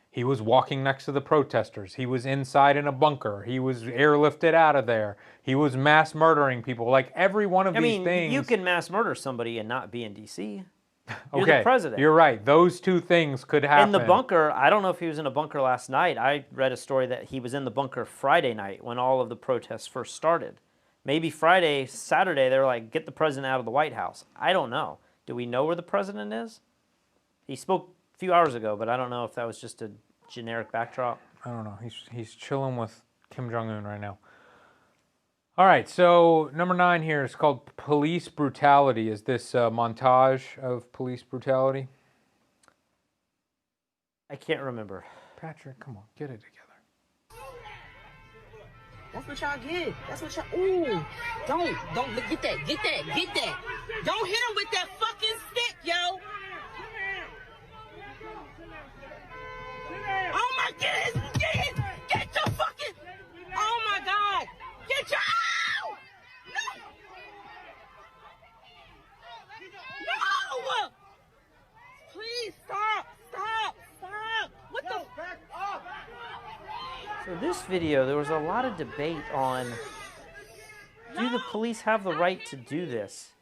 He was walking next to the protesters. He was inside in a bunker. He was airlifted out of there. He was mass murdering people. Like every one of these things. You can mass murder somebody and not be in D.C. You're okay, the president. You're right. Those 2 things could happen. In the bunker, I don't know if he was in a bunker last night. I read a story that he was in the bunker Friday night when all of the protests first started. Maybe Friday, Saturday, they were like, get the president out of the White House. I don't know. Do we know where the president is? He spoke a few hours ago, but I don't know if that was just a generic backdrop. I don't know. He's chilling with Kim Jong-un right now. All right, so number 9 here is called Police Brutality. Is this a montage of police brutality? I can't remember. Patrick, come on, get it together. That's what y'all get. That's what y'all. Ooh, don't get that. Don't hit him with that fucking stick, yo. Oh my goodness, get your fucking. Oh my God, get your. Ow! No! Please stop! What the? So this video, there was a lot of debate on, do the police have the right to do this?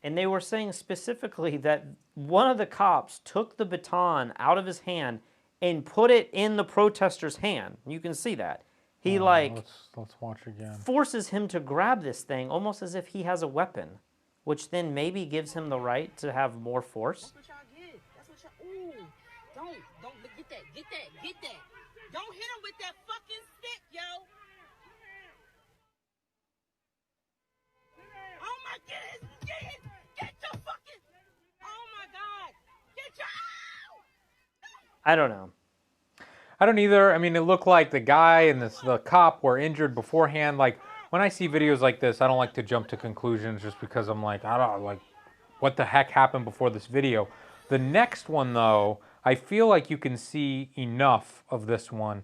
And they were saying specifically that one of the cops took the baton out of his hand and put it in the protester's hand. You can see that. He let's watch again. Forces him to grab this thing almost as if he has a weapon, which then maybe gives him the right to have more force. That's what y'all get. That's what y'all. Ooh, don't get that. Don't hit him with that fucking stick, yo. Oh my goodness, get your fucking. Oh my God, get your. I don't know. I don't either. I mean, it looked like the guy and the cop were injured beforehand. Like, when I see videos like this, I don't like to jump to conclusions just because I'm like, I don't like, what the heck happened before this video? The next one, though, I feel like you can see enough of this one.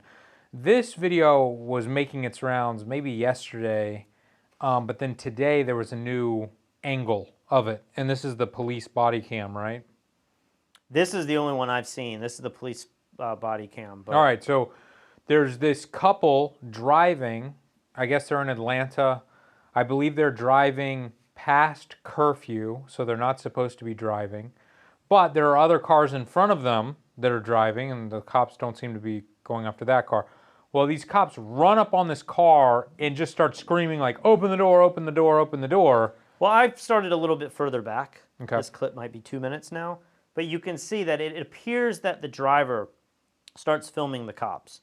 This video was making its rounds maybe yesterday, but then today there was a new angle of it. And this is the police body cam, right? This is the only one I've seen. This is the police body cam. But... All right, so there's this couple driving. I guess they're in Atlanta. I believe they're driving past curfew, so they're not supposed to be driving. But there are other cars in front of them that are driving, and the cops don't seem to be going after that car. Well, these cops run up on this car and just start screaming like, open the door, open the door, open the door. Well, I've started a little bit further back. Okay. This clip might be 2 minutes now. But you can see that it appears that the driver starts filming the cops.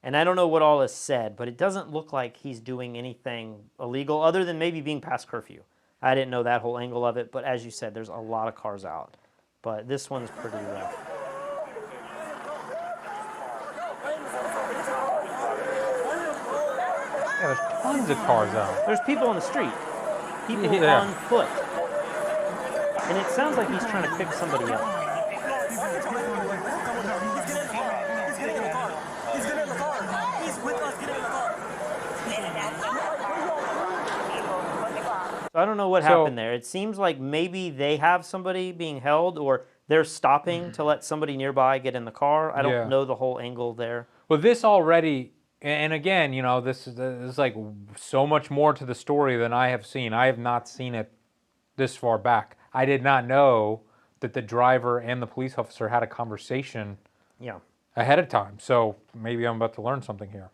And I don't know what all is said, but it doesn't look like he's doing anything illegal other than maybe being past curfew. I didn't know that whole angle of it, but as you said, there's a lot of cars out. But this one's pretty rough. Yeah, there's tons of cars out. There's people on the street. People on foot. And it sounds like he's trying to pick somebody up. So I don't know what happened there. It seems like maybe they have somebody being held or they're stopping to let somebody nearby get in the car. I don't know the whole angle there. Well, this already, and again, you know, this is like so much more to the story than I have seen. I have not seen it this far back. I did not know that the driver and the police officer had a conversation Yeah. ahead of time. So maybe I'm about to learn something here.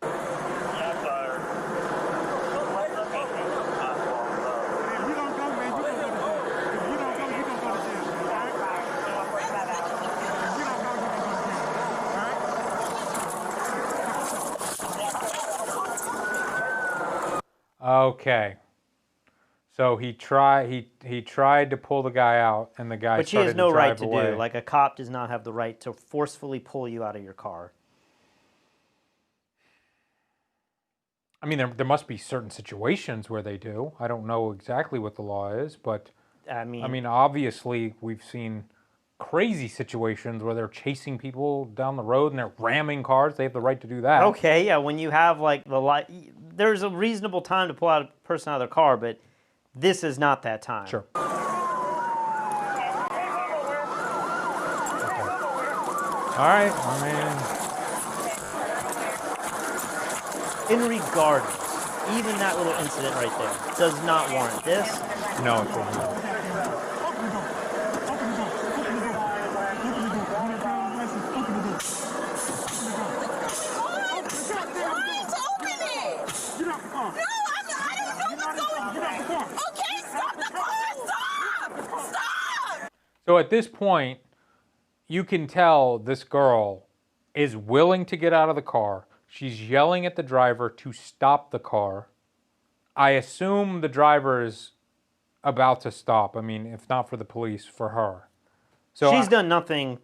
Okay. So he tried to pull the guy out, and the guy Which he started has no to right drive to away. do. Like, a cop does not have the right to forcefully pull you out of your car. I mean, there must be certain situations where they do. I don't know exactly what the law is, but I mean, obviously we've seen crazy situations where they're chasing people down the road and they're ramming cars. They have the right to do that. Okay, yeah, when you have like the light, there's a reasonable time to pull out a person out of their car, but this is not that time. Sure. Okay. All right, In regardless, even that little incident right there does not warrant this. No, it doesn't. So at this point, you can tell this girl is willing to get out of the car. She's yelling at the driver to stop the car. I assume the driver is about to stop. I mean, if not for the police, for her. So She's done nothing.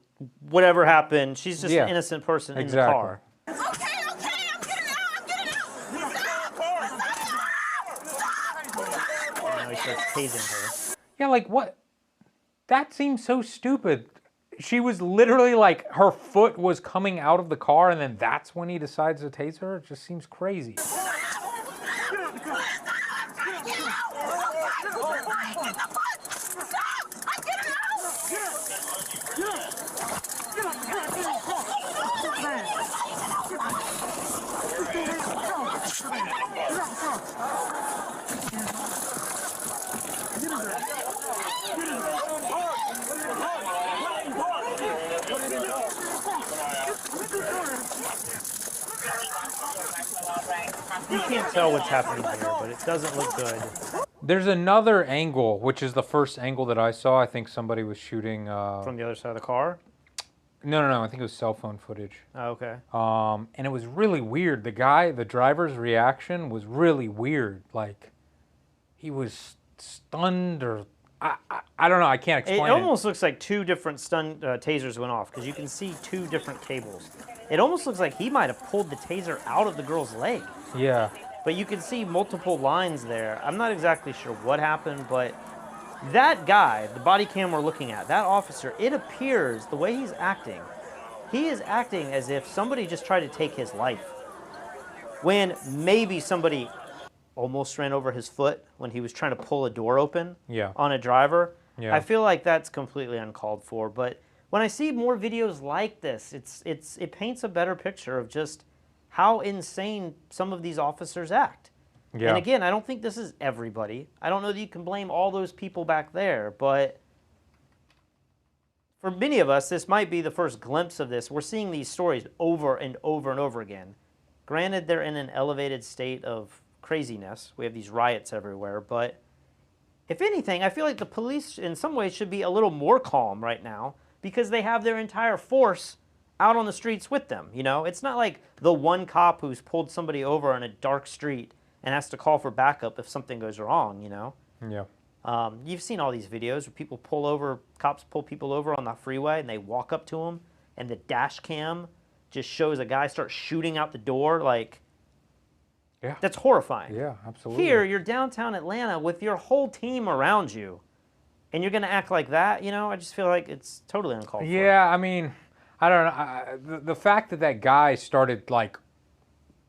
Whatever happened, she's just an innocent person in the car. Now he starts tasing her. Yeah, like what? That seems so stupid. She was literally like, her foot was coming out of the car, and then that's when he decides to tase her? It just seems crazy. You can't tell what's happening here, but it doesn't look good. There's another angle, which is the first angle that I saw. I think somebody was shooting... From the other side of the car? No. I think it was cell phone footage. Oh, okay. And it was really weird. The driver's reaction was really weird. Like, he was stunned or... I don't know. I can't explain it. It almost looks like two different stun tasers went off because you can see two different cables. It almost looks like he might have pulled the taser out of the girl's leg. Yeah. But you can see multiple lines there. I'm not exactly sure what happened, but that guy, the body cam we're looking at, that officer, it appears the way he's acting, he is acting as if somebody just tried to take his life. When maybe somebody almost ran over his foot when he was trying to pull a door open on a driver. Yeah. I feel like that's completely uncalled for. But when I see more videos like this, it paints a better picture of just how insane some of these officers act. Yeah. And again, I don't think this is everybody. I don't know that you can blame all those people back there, but for many of us, this might be the first glimpse of this. We're seeing these stories over and over and over again. Granted, they're in an elevated state of craziness. We have these riots everywhere, but if anything, I feel like the police in some ways should be a little more calm right now because they have their entire force out on the streets with them. You know, it's not like the one cop who's pulled somebody over on a dark street and has to call for backup if something goes wrong, you know? Yeah. You've seen all these videos where people pull over, cops pull people over on the freeway and they walk up to them and the dash cam just shows a guy start shooting out the door. Like, yeah, that's horrifying. Yeah, absolutely. Here, you're downtown Atlanta with your whole team around you and you're going to act like that, you know? I just feel like it's totally uncalled for. Yeah, I mean, I don't know. The fact that that guy started, like,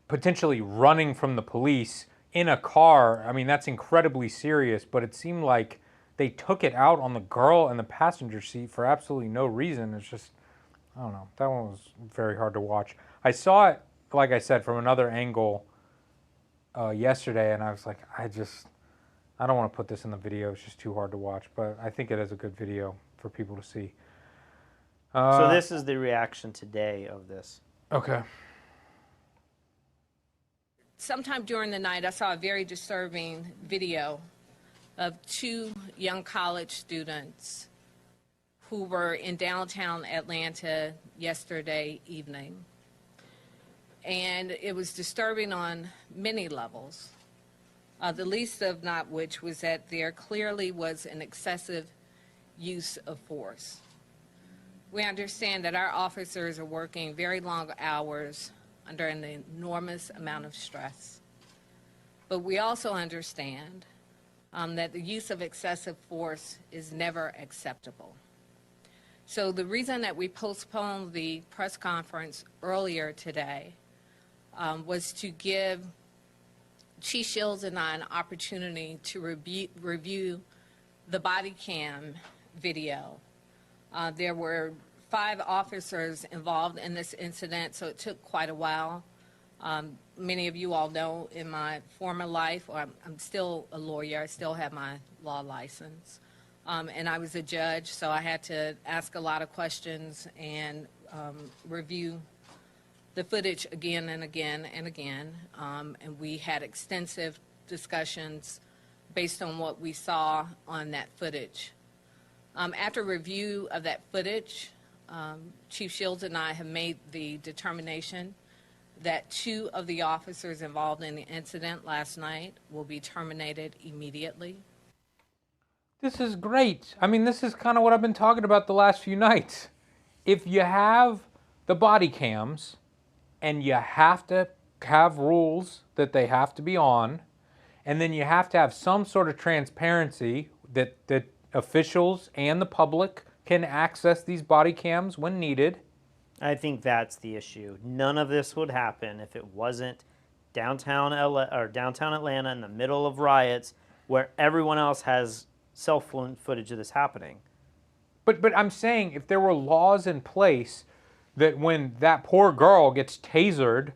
potentially running from the police in a car, I mean, that's incredibly serious, but it seemed like they took it out on the girl in the passenger seat for absolutely no reason. It's just, I don't know. That one was very hard to watch. I saw it, like I said, from another angle yesterday, and I was like, I don't want to put this in the video. It's just too hard to watch, but I think it is a good video for people to see. So this is the reaction today of this. Okay. Sometime during the night, I saw a very disturbing video of 2 young college students who were in downtown Atlanta yesterday evening. And it was disturbing on many levels, the least of not which was that there clearly was an excessive use of force. We understand that our officers are working very long hours under an enormous amount of stress. But we also understand that the use of excessive force is never acceptable. So the reason that we postponed the press conference earlier today was to give Chief Shields and I an opportunity to review the body cam video. There were 5 officers involved in this incident, so it took quite a while. Many of you all know in my former life, or I'm still a lawyer, I still have my law license, and I was a judge, so I had to ask a lot of questions and review the footage again and again and again, and we had extensive discussions based on what we saw on that footage. After review of that footage, Chief Shields and I have made the determination that 2 of the officers involved in the incident last night will be terminated immediately. This is great. I mean, this is kind of what I've been talking about the last few nights. If you have the body cams and you have to have rules that they have to be on, and then you have to have some sort of transparency that officials and the public can access these body cams when needed. I think that's the issue. None of this would happen if it wasn't downtown LA, or downtown Atlanta in the middle of riots where everyone else has cell phone footage of this happening. But I'm saying if there were laws in place that when that poor girl gets tasered,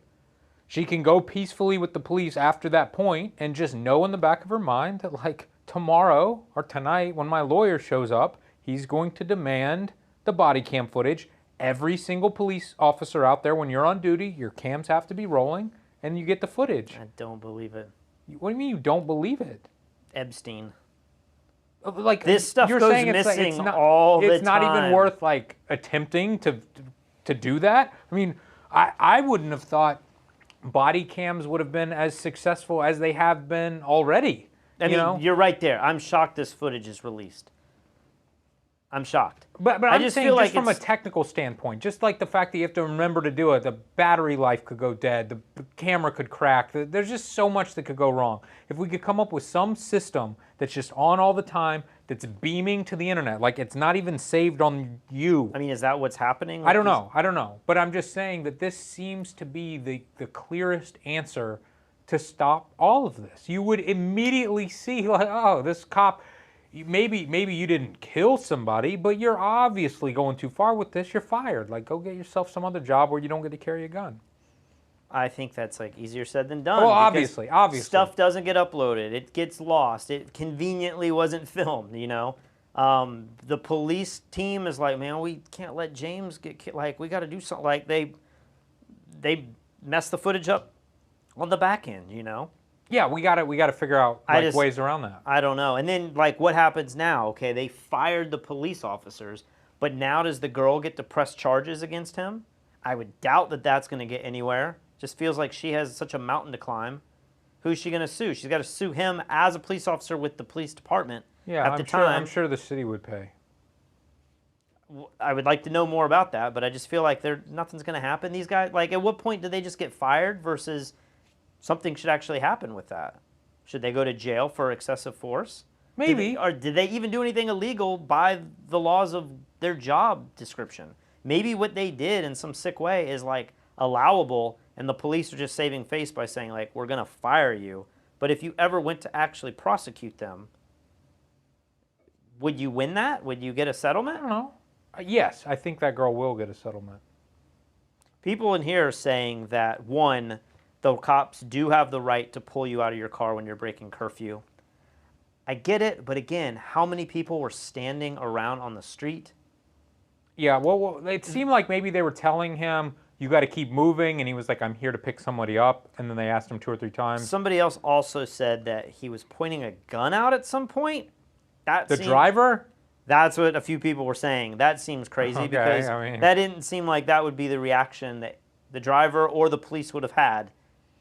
she can go peacefully with the police after that point and just know in the back of her mind that, like, tomorrow or tonight when my lawyer shows up, he's going to demand the body cam footage. Every single police officer out there, when you're on duty, your cams have to be rolling, and you get the footage. I don't believe it. What do you mean you don't believe it? Epstein. Like, this stuff you're goes saying missing it's not, all the time. It's not even worth, like, attempting to do that? I mean, I wouldn't have thought body cams would have been as successful as they have been already. I mean, you're right there. I'm shocked this footage is released. I'm shocked. But I I'm just saying, feel just like from a technical standpoint, just like the fact that you have to remember to do it, the battery life could go dead, the camera could crack. There's just so much that could go wrong. If we could come up with some system that's just on all the time, that's beaming to the internet, like it's not even saved on you. I mean, is that what's happening? I don't know. But I'm just saying that this seems to be the clearest answer to stop all of this. You would immediately see, like, oh, this cop, maybe you didn't kill somebody, but you're obviously going too far with this. You're fired. Like, go get yourself some other job where you don't get to carry a gun. I think that's like easier said than done. Well, obviously. Stuff doesn't get uploaded. It gets lost. It conveniently wasn't filmed, you know. The police team is like, man, we can't let James get killed. Like, we got to do something. Like, they messed the footage up on the back end, you know. Yeah, we gotta figure out ways around that. I don't know. And then, like, what happens now? Okay, they fired the police officers, but now does the girl get to press charges against him? I would doubt that that's going to get anywhere. Just feels like she has such a mountain to climb. Who's she going to sue? She's got to sue him as a police officer with the police department at the time. I'm sure the city would pay. I would like to know more about that, but I just feel like nothing's going to happen. These guys, like, at what point do they just get fired versus something should actually happen with that? Should they go to jail for excessive force? Maybe. Or did they even do anything illegal by the laws of their job description? Maybe what they did in some sick way is, like, allowable, and the police are just saving face by saying, like, we're going to fire you. But if you ever went to actually prosecute them, would you win that? Would you get a settlement? I don't know. Yes, I think that girl will get a settlement. People in here are saying that, one, the cops do have the right to pull you out of your car when you're breaking curfew. I get it, but again, how many people were standing around on the street? Yeah, well, it seemed like maybe they were telling him, you got to keep moving, and he was like, I'm here to pick somebody up, and then they asked him 2 or 3 times. Somebody else also said that he was pointing a gun out at some point. The driver? That's what a few people were saying. That seems crazy because that didn't seem like that would be the reaction that the driver or the police would have had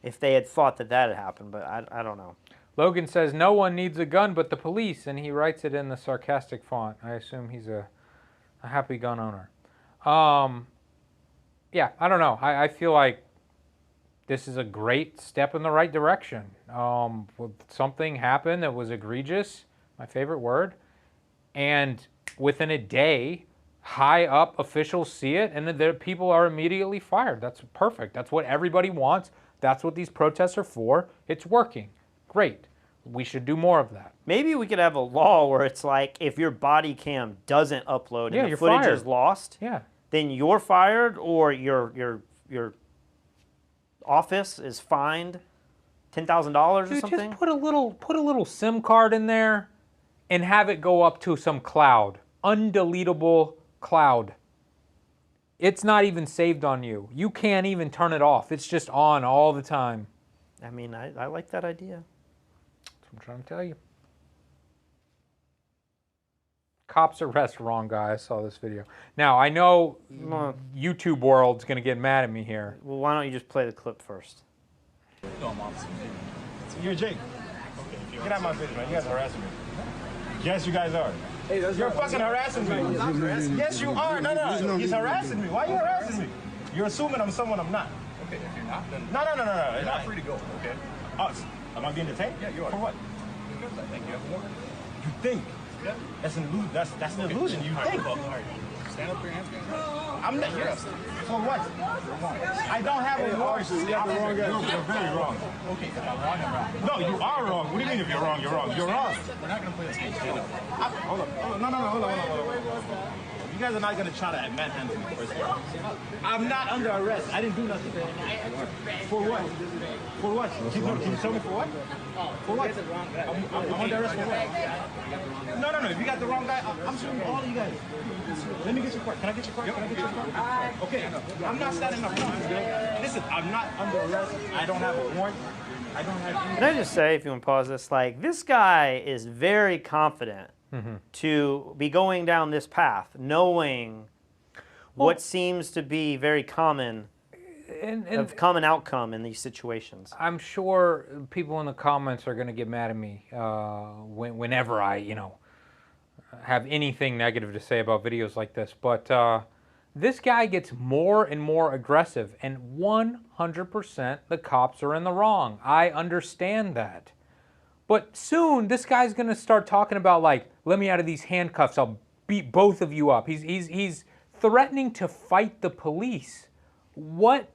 if they had thought that that had happened, but I don't know. Logan says, no one needs a gun but the police, and he writes it in the sarcastic font. I assume he's a happy gun owner. Yeah, I don't know. I feel like this is a great step in the right direction. Something happened that was egregious, my favorite word, and within a day, high up officials see it, and the people are immediately fired. That's perfect. That's what everybody wants. That's what these protests are for. It's working. Great. We should do more of that. Maybe we could have a law where it's like if your body cam doesn't upload and the footage is lost, then you're fired or your office is fined $10,000 or something. Just put a little SIM card in there and have it go up to some cloud, undeletable cloud. It's not even saved on you. You can't even turn it off. It's just on all the time. I mean, I like that idea. That's what I'm trying to tell you. Cops arrest wrong guy. I saw this video. Now, I know YouTube world's going to get mad at me here. Well, why don't you just play the clip first? You're Jake. Okay, get out of my face, man. You guys are harassing me. Yes, you guys are. Hey, you're fucking harassing me. Yes, you are. No. He's harassing me. Why are you harassing me? You're assuming I'm someone I'm not. Okay, if you're not, then... No. You're not free to go, okay? Am I being detained? Yeah, you are. For what? Because I think you have a warrant. You think? Yeah. That's an illusion. That's an illusion. You think? All right. Stand up for your hands. I'm not. Yes. For what? I don't have a warrant. You got the wrong guy. You're very wrong. Okay, if I'm wrong, I'm wrong. No, you are wrong. What do you mean if you're wrong? You're wrong. You're wrong. We're not going to play this game. Stand up. Hold on. No. Hold on. You guys are not going to try to manhandle me. I'm not under arrest. I didn't do nothing. For what? For what? Can you tell me for what? For what? I'm under arrest for what? No. If you got the wrong guy, I'm suing all of you guys. Let me get your card. Can I get your card? Okay. I'm not standing up. Listen, I'm not under arrest. I don't have a warrant. I don't have anything. Can I just say, if you want to pause this, like, this guy is very confident to be going down this path, knowing what seems to be very common, of common outcome in these situations. I'm sure people in the comments are going to get mad at me whenever I, have anything negative to say about videos like this. But this guy gets more and more aggressive, and 100% the cops are in the wrong. I understand that. But soon, this guy's going to start talking about, like, let me out of these handcuffs. I'll beat both of you up. He's threatening to fight the police. What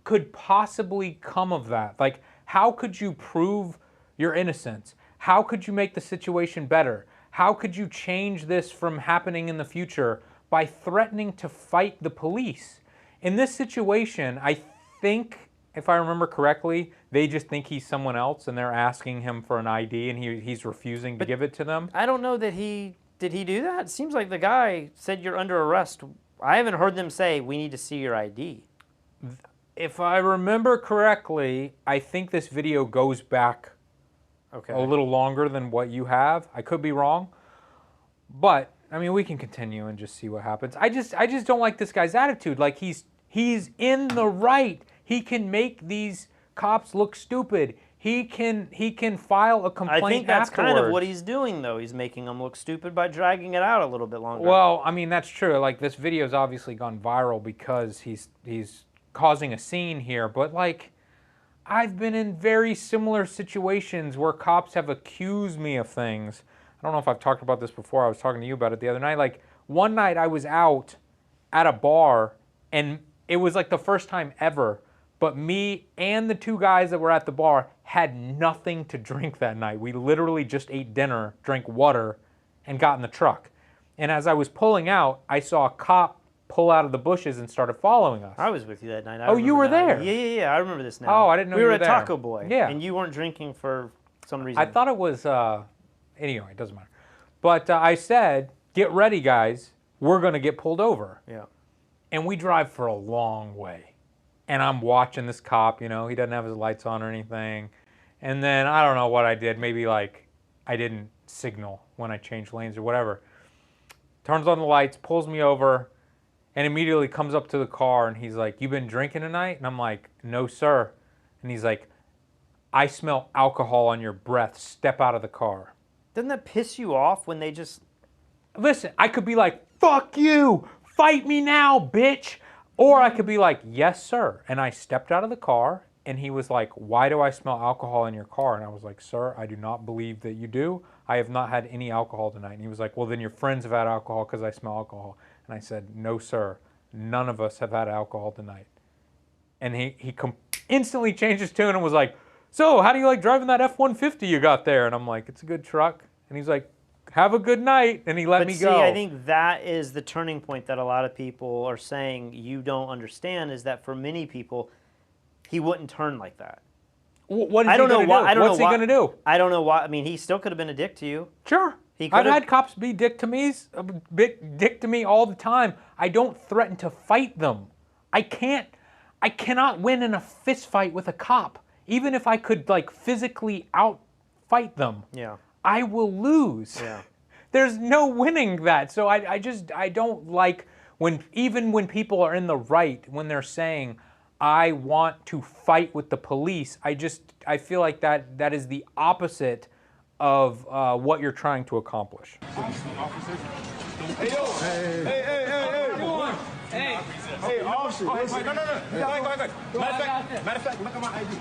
could possibly come of that? Like, how could you prove your innocence? How could you make the situation better? How could you change this from happening in the future by threatening to fight the police? In this situation, I think, if I remember correctly, they just think he's someone else and they're asking him for an ID and he's refusing to give it to them. I don't know that did he do that? It seems like the guy said you're under arrest. I haven't heard them say we need to see your ID. If I remember correctly, I think this video goes back a little longer than what you have. I could be wrong. But, I mean, we can continue and just see what happens. I just don't like this guy's attitude. Like, he's in the right. He can make these cops look stupid. He can file a complaint I think that's afterwards. kind of what he's doing, though. He's making them look stupid by dragging it out a little bit longer. Well, I mean, that's true. Like, this video's obviously gone viral because he's causing a scene here. But, like, I've been in very similar situations where cops have accused me of things. I don't know if I've talked about this before. I was talking to you about it the other night. Like, one night I was out at a bar, and it was like the first time ever, but me and the 2 guys that were at the bar had nothing to drink that night. We literally just ate dinner, drank water, and got in the truck. And as I was pulling out, I saw a cop pull out of the bushes and started following us. I was with you that night. Oh, you were there? Yeah. I remember this now. Oh, I didn't know you were there. We were at Taco Boy. Yeah. And you weren't drinking for some reason. I thought it was Anyway, it doesn't matter. But I said, get ready, guys. We're going to get pulled over. Yeah. And we drive for a long way. And I'm watching this cop, he doesn't have his lights on or anything. And then I don't know what I did. Maybe like I didn't signal when I changed lanes or whatever. Turns on the lights, pulls me over, and immediately comes up to the car and he's like, "You been drinking tonight?" And I'm like, "No, sir." And he's like, "I smell alcohol on your breath. Step out of the car." Doesn't that piss you off when they just... Listen, I could be like, "Fuck you! Fight me now, bitch!" Or I could be like, "Yes, sir." And I stepped out of the car and he was like, "Why do I smell alcohol in your car?" And I was like, "Sir, I do not believe that you do. I have not had any alcohol tonight." And he was like, "Well, then your friends have had alcohol because I smell alcohol." And I said, "No, sir. None of us have had alcohol tonight." And he instantly changed his tune and was like, "So, how do you like driving that F-150 you got there?" And I'm like, "It's a good truck." And he's like, "Have a good night." And he let me go. I think that is the turning point that a lot of people are saying you don't understand, is that for many people, he wouldn't turn like that. What is he going to do? What's he going to do? I don't know why. I mean, he still could have been a dick to you. Sure. I've had cops be dick to me all the time. I don't threaten to fight them. I cannot win in a fist fight with a cop. Even if I could like physically outfight them. Yeah. I will lose. Yeah. There's no winning that. So I don't like even when people are in the right, when they're saying, "I want to fight with the police," I feel like that is the opposite of what you're trying to accomplish. Hey, yo. Hey. Hey, officer. No. Go ahead. Matter of fact, look at my ID.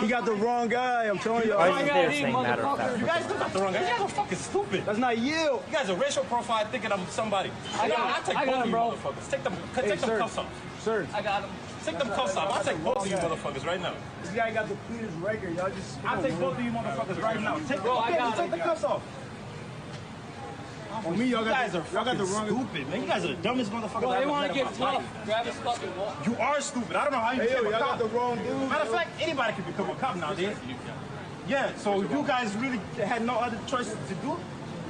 He got the wrong guy, I'm telling you. Why is there saying matter of fact? You guys still got the wrong guy. You guys are fucking stupid. That's not you. You guys are racial profile thinking I'm somebody. I'll take both of you motherfuckers. Take them cuffs off. Sir. I got him. Take them cuffs off. I'll take both of you motherfuckers right now. This guy got the cleanest record. Y'all just... I'll take both of you motherfuckers right now. Take the cuffs off. On me, y'all got the wrong... stupid, man. You guys are the dumbest motherfuckers I've ever met in my life. Grab his fucking wall. You are stupid. I don't know how you became a cop. Y'all got the wrong dude. Matter of fact, anybody can become a cop nowadays. Yeah, so you guys really had no other choices to do?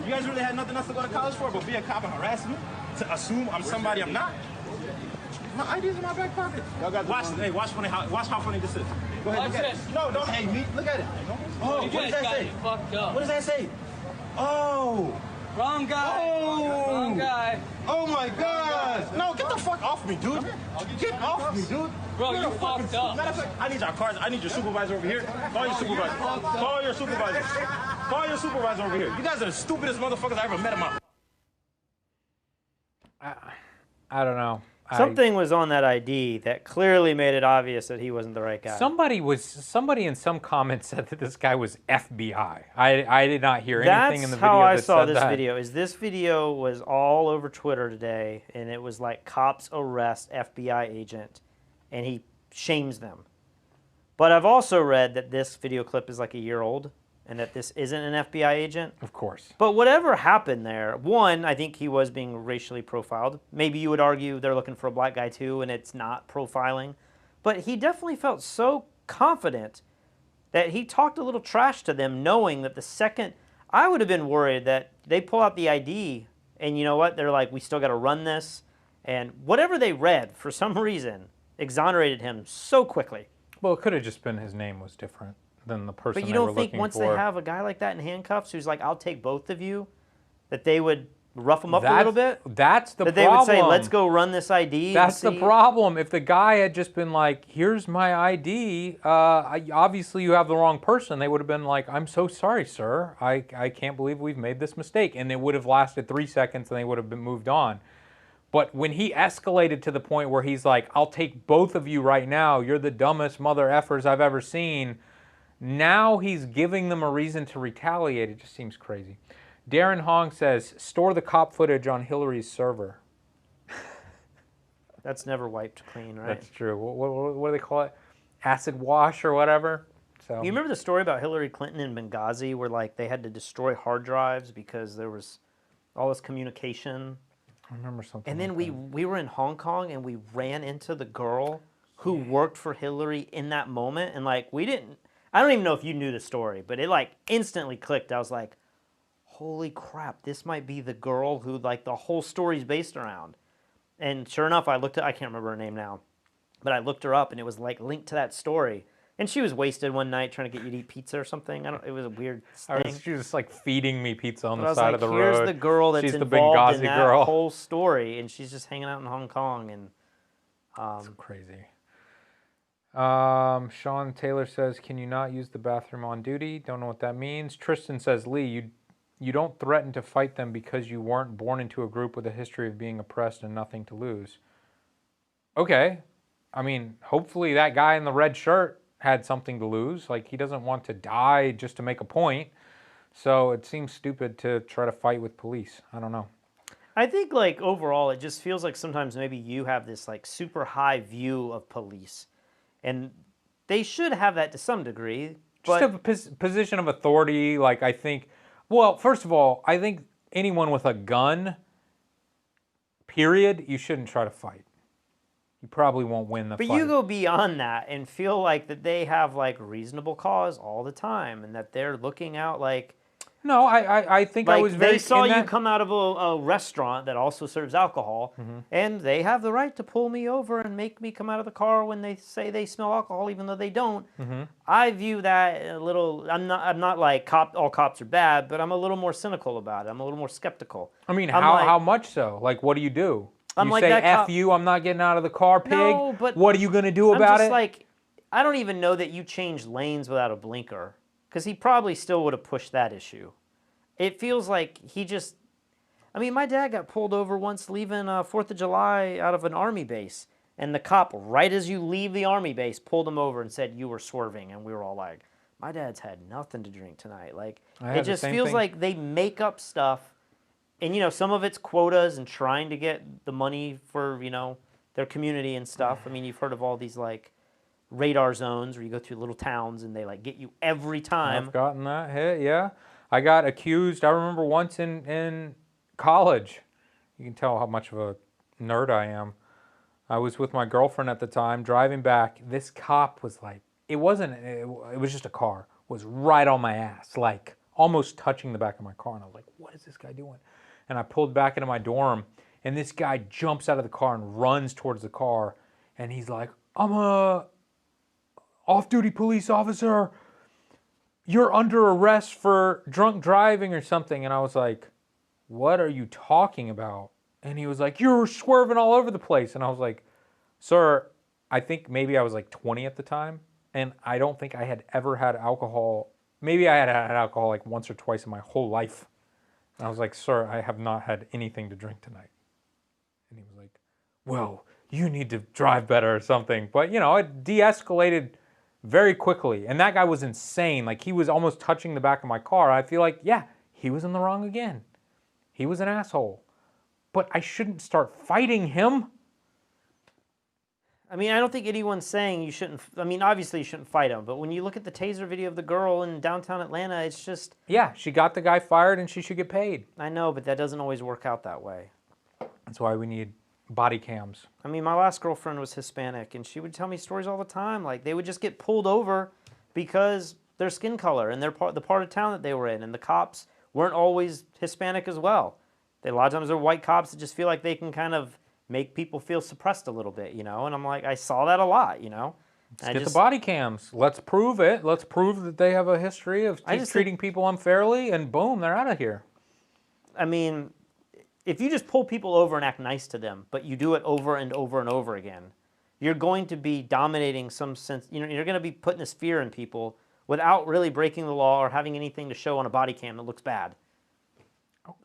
You guys really had nothing else to go to college for but be a cop and harass me? To assume I'm somebody I'm not? My ID's in my back pocket. Watch how funny this is. Go ahead, look at it. No, don't hate me. Look at it. Oh, what does that say? What does that say? Oh. Wrong guy. Oh. Wrong guy. Oh my God. No, get the fuck off me, dude. Get off me, dude. Bro, you fucked up. Matter of fact, I need your cars. I need your supervisor over here. Call your supervisor. Call your supervisor. Call your supervisor over here. You guys are the stupidest motherfuckers I ever met in my... I don't know. Something was on that ID that clearly made it obvious that he wasn't the right guy. Somebody in some comments said that this guy was FBI. I did not hear anything in the video that That's how I saw said this that. video. This video was all over Twitter today, and it was like cops arrest FBI agent, and he shames them. But I've also read that this video clip is like a year old, and that this isn't an FBI agent. Of course. But whatever happened there, one, I think he was being racially profiled. Maybe you would argue they're looking for a black guy too, and it's not profiling. But he definitely felt so confident that he talked a little trash to them, knowing that the second, I would have been worried that they pull out the ID, and you know what? They're like, we still got to run this. And whatever they read, for some reason, exonerated him so quickly. Well, it could have just been his name was different than the person But you they were don't think looking once for. they have a guy like that in handcuffs who's like, I'll take both of you, that they would rough him up a little bit? That's the that problem. They would say, let's go run this ID. That's the problem. If the guy had just been like, here's my ID, obviously you have the wrong person, they would have been like, I'm so sorry, sir. I can't believe we've made this mistake. And it would have lasted 3 seconds and they would have been moved on. But when he escalated to the point where he's like, I'll take both of you right now, you're the dumbest mother effers I've ever seen, now he's giving them a reason to retaliate. It just seems crazy. Darren Hong says, store the cop footage on Hillary's server. That's never wiped clean, right? That's true. What do they call it? Acid wash or whatever? So. You remember the story about Hillary Clinton in Benghazi where like they had to destroy hard drives because there was all this communication? I remember something. And then like we were in Hong Kong and we ran into the girl who worked for Hillary in that moment, and like we didn't, I don't even know if you knew the story, but it like instantly clicked. I was like, holy crap, this might be the girl who like the whole story's based around. And sure enough, I can't remember her name now, but I looked her up and it was like linked to that story. And she was wasted one night trying to get you to eat pizza or something. It was a weird thing. She was just like feeding me pizza on But the side of the road. Here's the girl that's She's involved the in Benghazi that girl. whole story, and she's just hanging out in Hong Kong. And That's crazy. Sean Taylor says, "Can you not use the bathroom on duty?" Don't know what that means. Tristan says, "Lee, you don't threaten to fight them because you weren't born into a group with a history of being oppressed and nothing to lose." Okay. I mean, hopefully that guy in the red shirt had something to lose. Like, he doesn't want to die just to make a point. So it seems stupid to try to fight with police. I don't know. I think, like, overall, it just feels like sometimes maybe you have this, like, super high view of police. And they should have that to some degree. Just a position of authority, like, I think... Well, first of all, I think anyone with a gun, period, you shouldn't try to fight. You probably won't win the fight. But you go beyond that and feel like that they have, like, reasonable cause all the time and that they're looking out, like... No, I think I was very... They saw you come out of a restaurant that also serves alcohol, and they have the right to pull me over and make me come out of the car when they say they smell alcohol, even though they don't. I view that a little... I'm not like all cops are bad, but I'm a little more cynical about it. I'm a little more skeptical. I mean, how much so? Like, what do you do? I'm you like say, that F you, I'm not getting out of the car, pig? No, but what are you going to do about it? Like, I don't even know that you change lanes without a blinker, because he probably still would have pushed that issue. It feels like he just... I mean, my dad got pulled over once leaving 4th of July out of an Army base, and the cop, right as you leave the Army base, pulled him over and said, "You were swerving," and we were all like, my dad's had nothing to drink tonight. Like, it just feels like they make up stuff. And, you know, some of it's quotas and trying to get the money for, you know, their community and stuff. I mean, you've heard of all these, like, radar zones where you go through little towns and they, like, get you every time. I've gotten that hit, yeah. I got accused, I remember once in college. You can tell how much of a nerd I am. I was with my girlfriend at the time, driving back. This cop was like, it was just a car, was right on my ass, like, almost touching the back of my car. And I was like, what is this guy doing? And I pulled back into my dorm, and this guy jumps out of the car and runs towards the car, and he's like, "I'm a off-duty police officer. You're under arrest for drunk driving or something." And I was like, "What are you talking about?" And he was like, "You're swerving all over the place." And I was like, "Sir, I think maybe I was like 20 at the time, and I don't think I had ever had alcohol. Maybe I had had alcohol like once or twice in my whole life." And I was like, "Sir, I have not had anything to drink tonight." And he was like, "Well, you need to drive better or something." But, you know, it de-escalated very quickly. And that guy was insane. Like, he was almost touching the back of my car. I feel like, yeah, he was in the wrong again. He was an asshole. But I shouldn't start fighting him. I mean, I don't think anyone's saying you shouldn't... I mean, obviously you shouldn't fight him, but when you look at the taser video of the girl in downtown Atlanta, it's just... Yeah, she got the guy fired and she should get paid. I know, but that doesn't always work out that way. That's why we need body cams. I mean, my last girlfriend was Hispanic, and she would tell me stories all the time. Like, they would just get pulled over because their skin color and the part of town that they were in, and the cops weren't always Hispanic as well. A lot of times they're white cops that just feel like they can kind of make people feel suppressed a little bit, you know? And I'm like, I saw that a lot, you know? Let's get the body cams. Let's prove it. Let's prove that they have a history of treating people unfairly, and boom, they're out of here. I mean, if you just pull people over and act nice to them, but you do it over and over and over again, you're going to be dominating some sense, you know, you're going to be putting this fear in people without really breaking the law or having anything to show on a body cam that looks bad.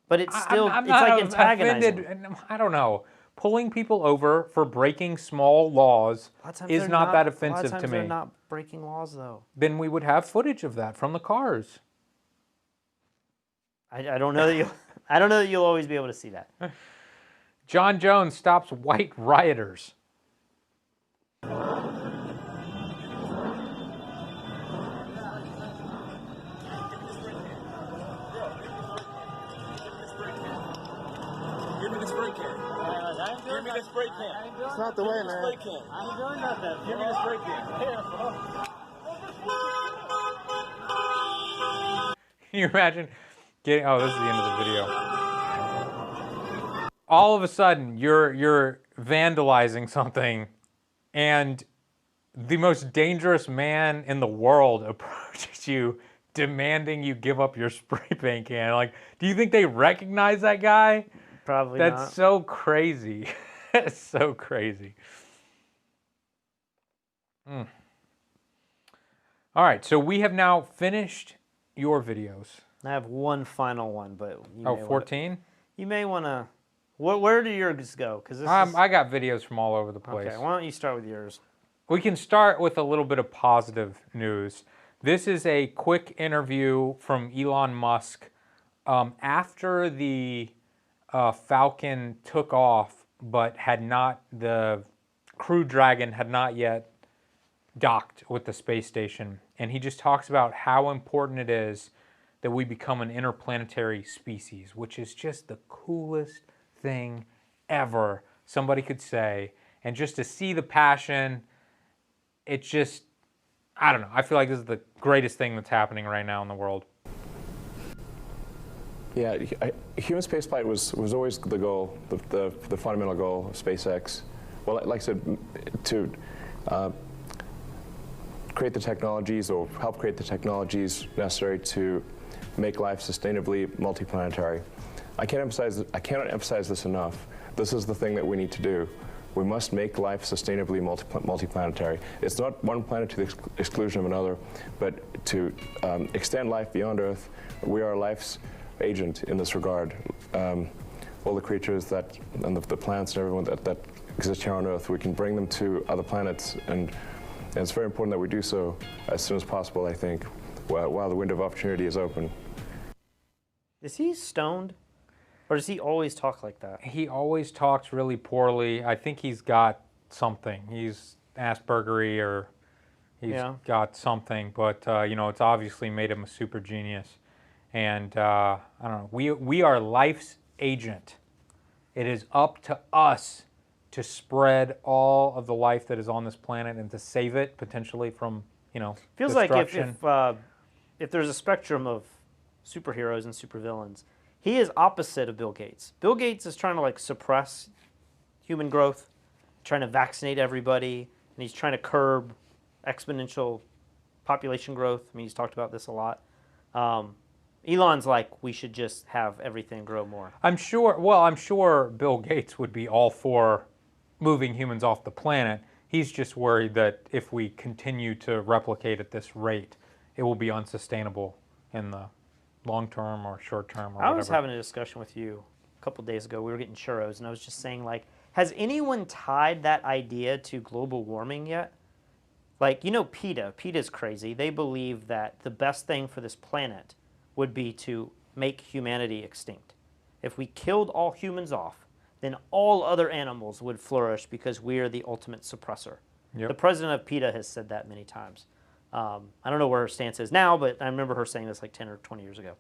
But it's still, it's like antagonizing. Offended. I don't know. Pulling people over for breaking small laws is not that offensive to me. A lot of times they're not breaking laws, though. Then we would have footage of that from the cars. I don't know that you. I don't know that you'll always be able to see that. John Jones stops white rioters. Give me the spray can. Give me the spray can. It's not the way, man. I ain't doing nothing. Give me the spray can. Can you imagine getting. Oh, this is the end of the video. All of a sudden, you're vandalizing something, and the most dangerous man in the world approaches you, demanding you give up your spray paint can. Like, do you think they recognize that guy? Probably That's not. so crazy. That's so crazy. Mm. All right, so we have now finished your videos. I have one final one, but you Oh, may 14? You may want to. Where do yours go? Because I got videos from all over the place. Okay, why don't you start with yours? We can start with a little bit of positive news. This is a quick interview from Elon Musk after the Falcon took off, but the Crew Dragon had not yet docked with the space station. And he just talks about how important it is that we become an interplanetary species, which is just the coolest thing ever somebody could say. And just to see the passion, it's just, I don't know. I feel like this is the greatest thing that's happening right now in the world. Yeah, human spaceflight was always the goal, the fundamental goal of SpaceX. Well, like I said, to create the technologies or help create the technologies necessary to make life sustainably multiplanetary. I cannot emphasize this enough. This is the thing that we need to do. We must make life sustainably multiplanetary. It's not one planet to the exclusion of another, but to extend life beyond Earth. We are life's agent in this regard. All the creatures and the plants and everyone that exist here on Earth, we can bring them to other planets, and it's very important that we do so as soon as possible, I think, while the window of opportunity is open. Is he stoned? Or does he always talk like that? He always talks really poorly. I think he's got something. He's Aspergery or he's got something. But, you know, it's obviously made him a super genius. And, I don't know, we are life's agent. It is up to us to spread all of the life that is on this planet and to save it potentially from, you know, feels destruction. like if there's a spectrum of superheroes and supervillains, he is opposite of Bill Gates. Bill Gates is trying to like suppress human growth, trying to vaccinate everybody, and he's trying to curb exponential population growth. I mean, he's talked about this a lot. Elon's like, we should just have everything grow more. I'm sure Bill Gates would be all for moving humans off the planet. He's just worried that if we continue to replicate at this rate, it will be unsustainable in the long term or short term or whatever. I was having a discussion with you a couple days ago. We were getting churros, and I was just saying, like, has anyone tied that idea to global warming yet? Like, you know, PETA's crazy. They believe that the best thing for this planet would be to make humanity extinct. If we killed all humans off, then all other animals would flourish because we are the ultimate suppressor. Yep. The president of PETA has said that many times. I don't know where her stance is now, but I remember her saying this like 10 or 20 years ago.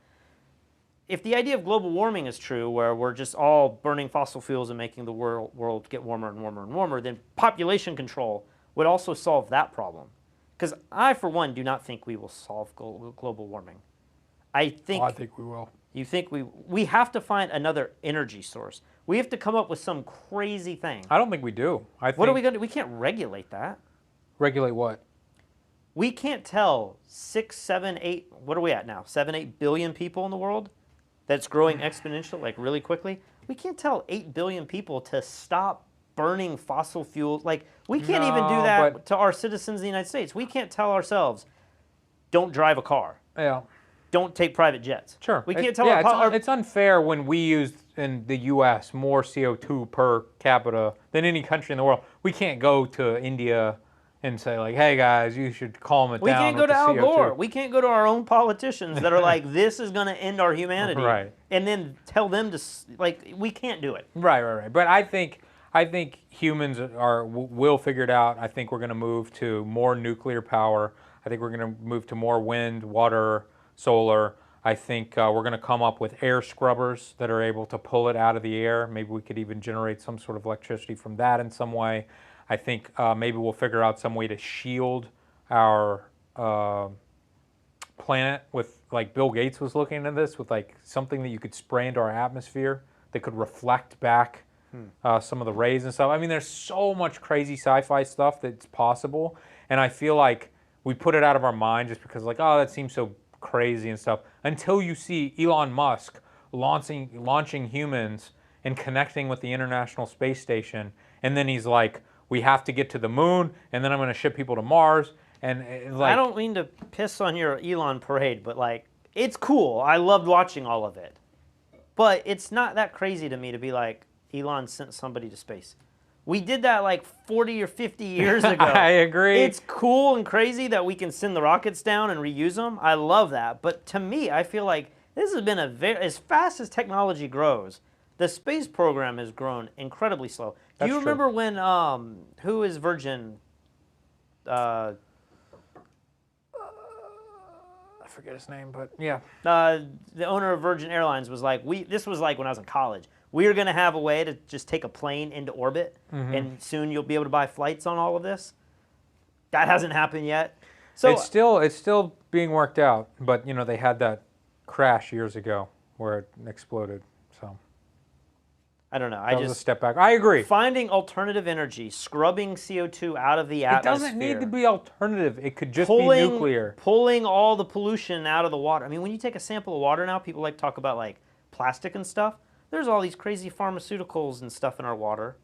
If the idea of global warming is true, where we're just all burning fossil fuels and making the world get warmer and warmer and warmer, then population control would also solve that problem. Because I, for one, do not think we will solve global warming. I think we will. You think we have to find another energy source. We have to come up with some crazy thing. I don't think we do. What are we going to do? We can't regulate that. Regulate what? We can't tell 6, 7, 8, what are we at now? 7, 8 billion people in the world that's growing exponentially, like really quickly. We can't tell 8 billion people to stop burning fossil fuels. Like, we can't even do that to our citizens in the United States. We can't tell ourselves, don't drive a car. Yeah. Don't take private jets. Sure. We can't tell it's unfair when we use in the U.S. more CO2 per capita than any country in the world. We can't go to India and say, like, hey, guys, you should calm it down. We can't go to Al CO2. Gore. We can't go to our own politicians that are like, this is going to end our humanity. Right. And then tell them to, like, we can't do it. Right. But I think humans will figure it out. I think we're going to move to more nuclear power. I think we're going to move to more wind, water, solar. I think we're going to come up with air scrubbers that are able to pull it out of the air. Maybe we could even generate some sort of electricity from that in some way. I think maybe we'll figure out some way to shield our planet with, like, Bill Gates was looking into this with, like, something that you could spray into our atmosphere that could reflect back some of the rays and stuff. I mean, there's so much crazy sci-fi stuff that's possible, and I feel like we put it out of our mind just because, like, oh, that seems so crazy and stuff, until you see Elon Musk launching humans and connecting with the International Space Station, and then he's like, we have to get to the moon, and then I'm going to ship people to Mars, and like... I don't mean to piss on your Elon parade, but, like, it's cool. I loved watching all of it. But it's not that crazy to me to be like, Elon sent somebody to space. We did that like 40 or 50 years ago. I agree. It's cool and crazy that we can send the rockets down and reuse them. I love that. But to me, I feel like this has been as fast as technology grows, the space program has grown incredibly slow. Do you remember when, who is Virgin? I forget his name, but yeah. The owner of Virgin Airlines was like, this was like when I was in college. We are going to have a way to just take a plane into orbit, and soon you'll be able to buy flights on all of this. That hasn't happened yet. So it's still being worked out, but you know, they had that crash years ago where it exploded. So I don't know. That was a step back. I agree. Finding alternative energy, scrubbing CO2 out of the atmosphere. It doesn't need to be alternative. It could just be nuclear. Pulling all the pollution out of the water. I mean, when you take a sample of water now, people like to talk about like plastic and stuff. There's all these crazy pharmaceuticals and stuff in our water.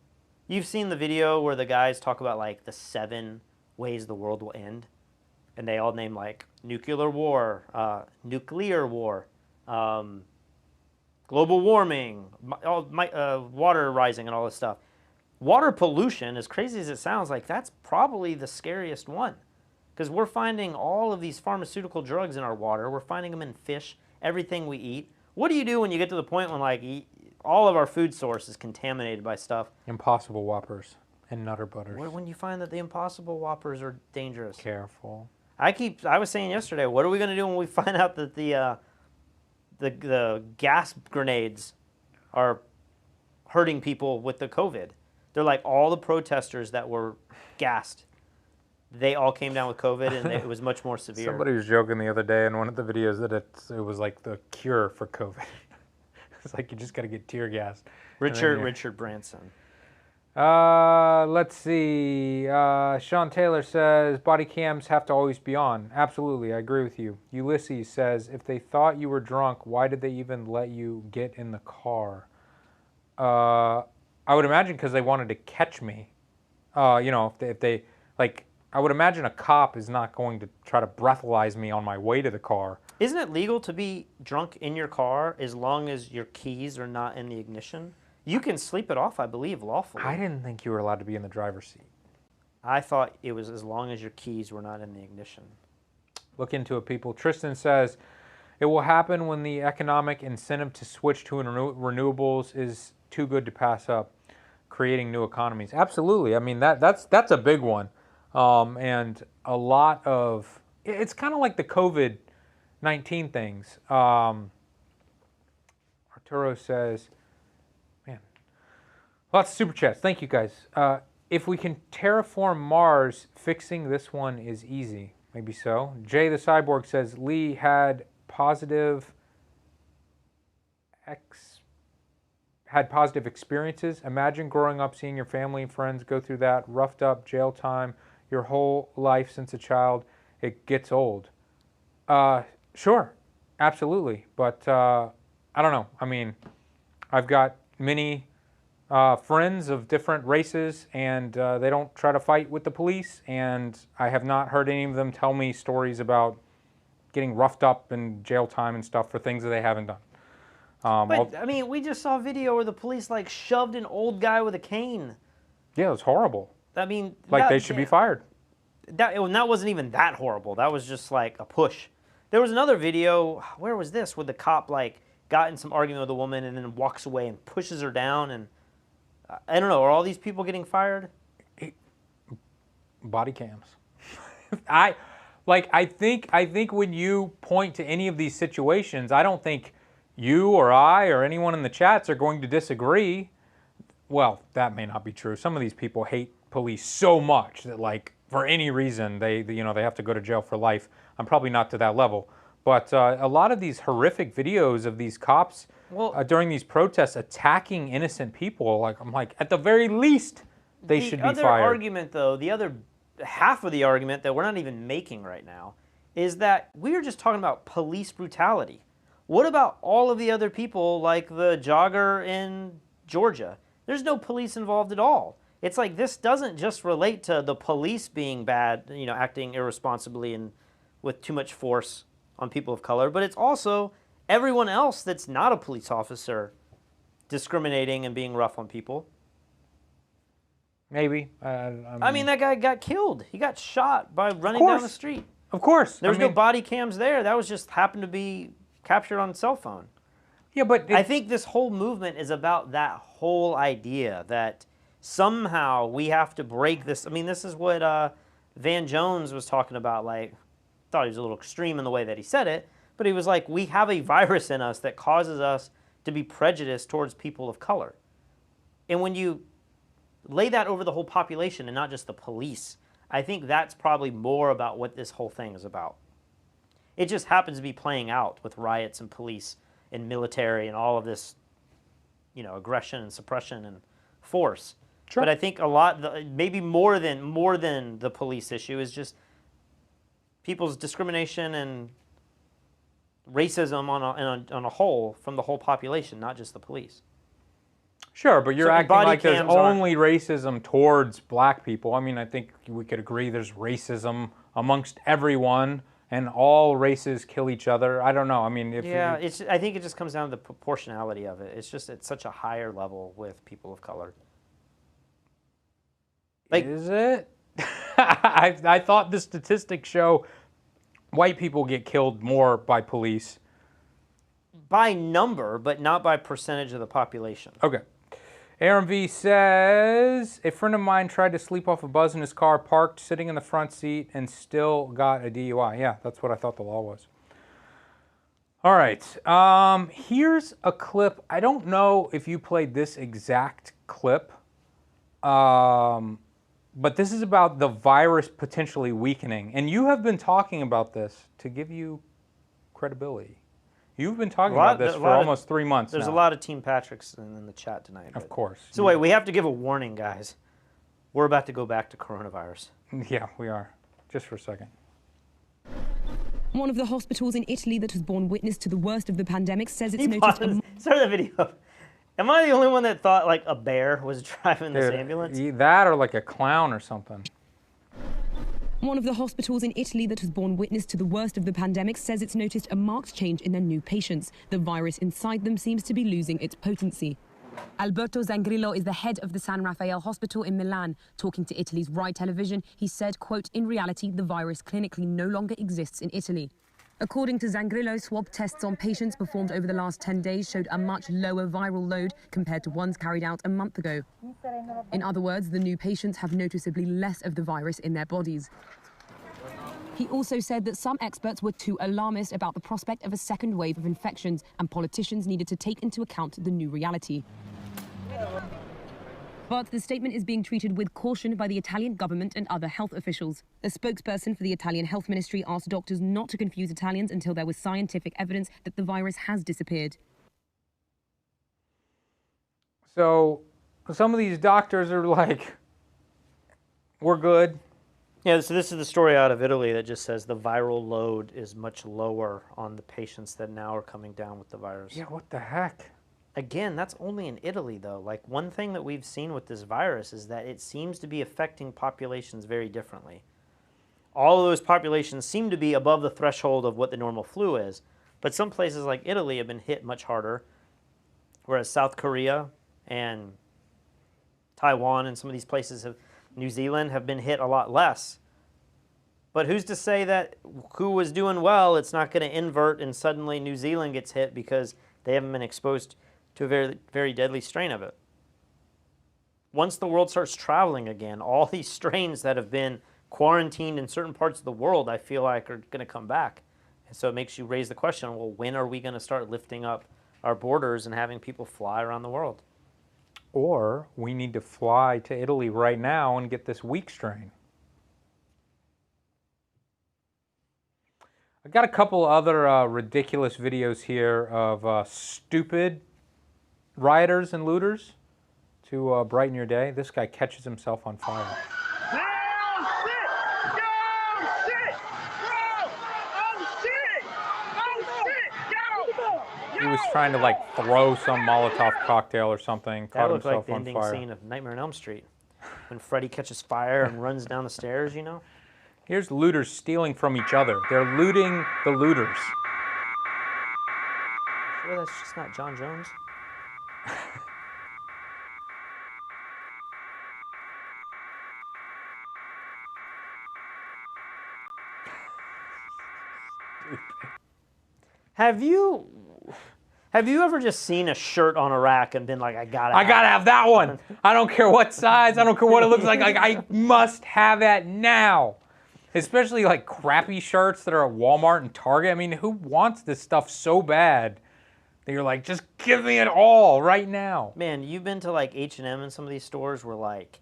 You've seen the video where the guys talk about like the 7 ways the world will end, and they all name like nuclear war, global warming, water rising, and all this stuff. Water pollution, as crazy as it sounds, like that's probably the scariest one, because we're finding all of these pharmaceutical drugs in our water. We're finding them in fish, everything we eat. What do you do when you get to the point when like all of our food source is contaminated by stuff? Impossible Whoppers and Nutter Butters. When you find that the Impossible Whoppers are dangerous. Careful. I was saying yesterday, what are we going to do when we find out that the gas grenades are hurting people with the COVID? They're like all the protesters that were gassed. They all came down with COVID, and it was much more severe. Somebody was joking the other day in one of the videos that it was like the cure for COVID. It's like you just got to get tear gassed. Richard Branson. Let's see. Sean Taylor says, body cams have to always be on. Absolutely, I agree with you. Ulysses says, if they thought you were drunk, why did they even let you get in the car? I would imagine because they wanted to catch me. You know, if they like, I would imagine a cop is not going to try to breathalyze me on my way to the car. Isn't it legal to be drunk in your car as long as your keys are not in the ignition? You can sleep it off, I believe, lawfully. I didn't think you were allowed to be in the driver's seat. I thought it was as long as your keys were not in the ignition. Look into it, people. Tristan says, it will happen when the economic incentive to switch to renewables is too good to pass up, creating new economies. Absolutely. I mean, that's a big one. And a lot of, it's kind of like the COVID-19 things. Arturo says, man, lots of super chats. Thank you, guys. If we can terraform Mars, fixing this one is easy. Maybe so. Jay the Cyborg says, Lee had positive experiences. Imagine growing up, seeing your family and friends go through that, roughed up, jail time, your whole life since a child. It gets old. Sure, absolutely. But I don't know. I mean, I've got many friends of different races, and they don't try to fight with the police, and I have not heard any of them tell me stories about getting roughed up in jail time and stuff for things that they haven't done. But, I mean, we just saw a video where the police, like, shoved an old guy with a cane. Yeah, it was horrible. I mean... Like, they should be fired. That wasn't even that horrible. That was just, like, a push. There was another video, where was this, where the cop, like, got in some argument with a woman and then walks away and pushes her down, and... I don't know, are all these people getting fired? Body cams. I think when you point to any of these situations, I don't think you or I or anyone in the chats are going to disagree. Well, that may not be true. Some of these people hate police so much that, like, for any reason they have to go to jail for life. I'm probably not to that level, But a lot of these horrific videos of these cops during these protests attacking innocent people, like I'm like, at the very least, they should be fired. The other argument, though, the other half of the argument that we're not even making right now is that we are just talking about police brutality. What about all of the other people, like the jogger in Georgia? There's no police involved at all. It's like this doesn't just relate to the police being bad, you know, acting irresponsibly and with too much force on people of color, but it's also everyone else that's not a police officer discriminating and being rough on people. Maybe. I mean, that guy got killed. He got shot by running down the street. Of course. There's no body cams there. That was just happened to be captured on a cell phone. Yeah, but I think this whole movement is about that whole idea that somehow we have to break this. I mean, this is what Van Jones was talking about. Like, thought he was a little extreme in the way that he said it, but he was like, we have a virus in us that causes us to be prejudiced towards people of color. And when you lay that over the whole population and not just the police, I think that's probably more about what this whole thing is about. It just happens to be playing out with riots and police and military and all of this, you know, aggression and suppression and force. Sure. But I think a lot, maybe more than the police issue is just people's discrimination and racism on a whole from the whole population, not just the police. Sure, but you're acting like there's only racism towards black people. I mean, I think we could agree there's racism amongst everyone, and all races kill each other. I don't know. I mean, I think it just comes down to the proportionality of it. It's just at such a higher level with people of color. Like, is it? I thought the statistics show white people get killed more by police. By number, but not by percentage of the population. Okay. Aaron V says, a friend of mine tried to sleep off a buzz in his car, parked, sitting in the front seat, and still got a DUI. Yeah, that's what I thought the law was. All right. Here's a clip. I don't know if you played this exact clip, but this is about the virus potentially weakening. And you have been talking about this to give you credibility. You've been talking about this for almost 3 months now. There's a lot of Team Patricks in the chat tonight. Of course. So wait, we have to give a warning, guys. We're about to go back to coronavirus. Yeah, we are. Just for a second. One of the hospitals in Italy that has borne witness to the worst of the pandemic says it's noticed... Start the video. Am I the only one that thought like a bear was driving this ambulance? That or like a clown or something. One of the hospitals in Italy that has borne witness to the worst of the pandemic says it's noticed a marked change in their new patients. The virus inside them seems to be losing its potency. Alberto Zangrillo is the head of the San Raffaele Hospital in Milan. Talking to Italy's Rai television, he said, quote, in reality, the virus clinically no longer exists in Italy. According to Zangrillo, swab tests on patients performed over the last 10 days showed a much lower viral load compared to ones carried out a month ago. In other words, the new patients have noticeably less of the virus in their bodies. He also said that some experts were too alarmist about the prospect of a second wave of infections, and politicians needed to take into account the new reality. But the statement is being treated with caution by the Italian government and other health officials. A spokesperson for the Italian Health Ministry asked doctors not to confuse Italians until there was scientific evidence that the virus has disappeared. So some of these doctors are like, we're good. Yeah, so this is the story out of Italy that just says the viral load is much lower on the patients that now are coming down with the virus. Yeah, what the heck? Again, that's only in Italy, though. Like, one thing that we've seen with this virus is that it seems to be affecting populations very differently. All of those populations seem to be above the threshold of what the normal flu is, but some places like Italy have been hit much harder, whereas South Korea and Taiwan and some of these places, New Zealand, have been hit a lot less. But who's to say that who was doing well, it's not going to invert and suddenly New Zealand gets hit because they haven't been exposed to a very, very deadly strain of it. Once the world starts traveling again, all these strains that have been quarantined in certain parts of the world, I feel like are going to come back. And so it makes you raise the question, well, when are we going to start lifting up our borders and having people fly around the world? Or we need to fly to Italy right now and get this weak strain. I got a couple other ridiculous videos here of stupid rioters and looters to brighten your day. This guy catches himself on fire. He was trying to like throw some Molotov cocktail or something. That Caught looked himself like the on ending fire. scene of Nightmare on Elm Street, when Freddy catches fire and runs down the stairs. You know. Here's looters stealing from each other. They're looting the looters. Sure, that's just not John Jones. Have you ever just seen a shirt on a rack and been like, I gotta have that one. I don't care what size. I don't care what it looks like. Like I must have that now. Especially like crappy shirts that are at Walmart and Target. I mean, who wants this stuff so bad that you're like, just give me it all right now? Man, you've been to like H&M and some of these stores where like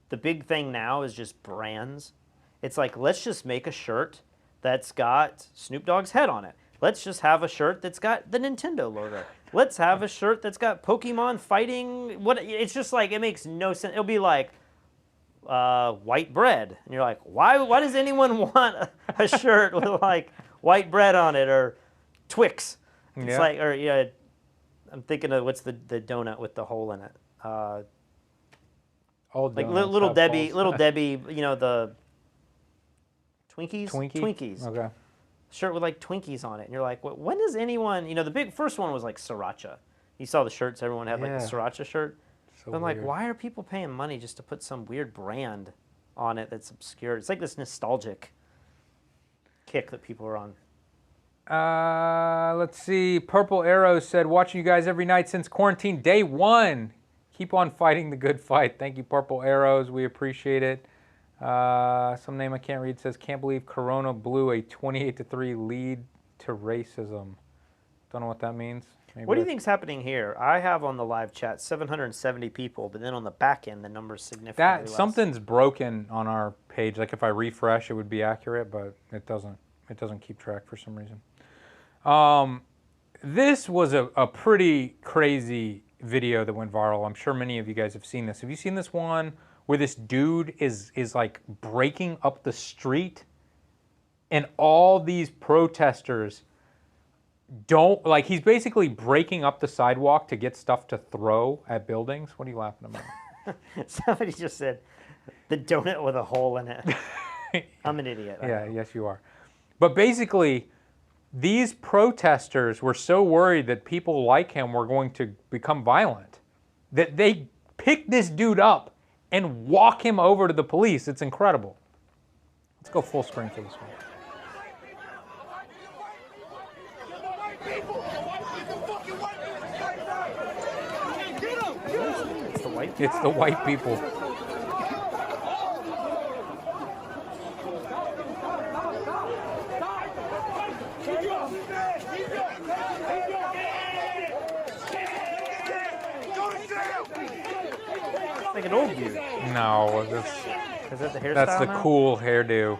the big thing now is just brands. It's like, let's just make a shirt that's got Snoop Dogg's head on it. Let's just have a shirt that's got the Nintendo logo. Let's have a shirt that's got Pokemon fighting. What? It's just like, it makes no sense. It'll be like white bread. And you're like, why does anyone want a shirt with like white bread on it, or Twix? It's like, or yeah, I'm thinking of what's the donut with the hole in it? Like little Debbie, you know, the Twinkies? Twinkies. Okay. Shirt with like Twinkies on it. And you're like, when does anyone, you know, the big first one was like sriracha. You saw the shirts, everyone had like the sriracha shirt. So But I'm like, weird. why are people paying money just to put some weird brand on it that's obscure? It's like this nostalgic kick that people are on. Let's see. Purple Arrow said, watching you guys every night since quarantine day one. Keep on fighting the good fight. Thank you, Purple Arrows. We appreciate it. Some name I can't read says, can't believe Corona blew a 28-3 lead to racism. Don't know what that means. Maybe What do you think's happening here? I have on the live chat 770 people, but then on the back end, the number's significantly less. Something's broken on our page. Like if I refresh, it would be accurate, but it doesn't. It doesn't keep track for some reason. This was a pretty crazy video that went viral. I'm sure many of you guys have seen this. Have you seen this one where this dude is like breaking up the street, and all these protesters don't, like, he's basically breaking up the sidewalk to get stuff to throw at buildings? What are you laughing about? Somebody just said, the donut with a hole in it. I'm an idiot. Yeah, yes you are. But basically, these protesters were so worried that people like him were going to become violent that they picked this dude up and walk him over to the police. It's incredible. Let's go full screen for this one. It's the white people. It's like an old dude. No, Is that the hairstyle that's the now? cool hairdo.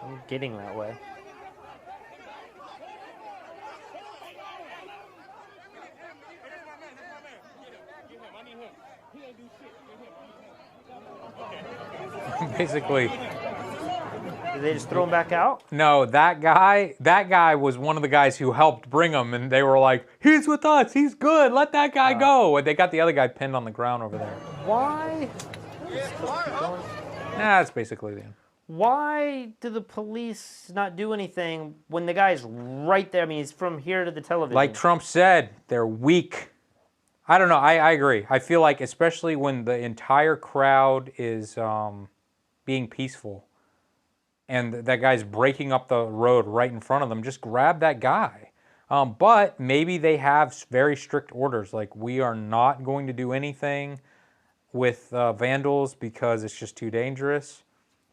I'm getting that way. Basically. Did they just throw him back out? No, that guy was one of the guys who helped bring him, and they were like, he's with us, he's good, let that guy go. And they got the other guy pinned on the ground over there. Why? Nah, that's basically the end. Why do the police not do anything when the guy's right there? I mean, he's from here to the television. Like Trump said, they're weak. I don't know, I agree. I feel like, especially when the entire crowd is being peaceful, and that guy's breaking up the road right in front of them, just grab that guy. But maybe they have very strict orders, like we are not going to do anything with vandals because it's just too dangerous.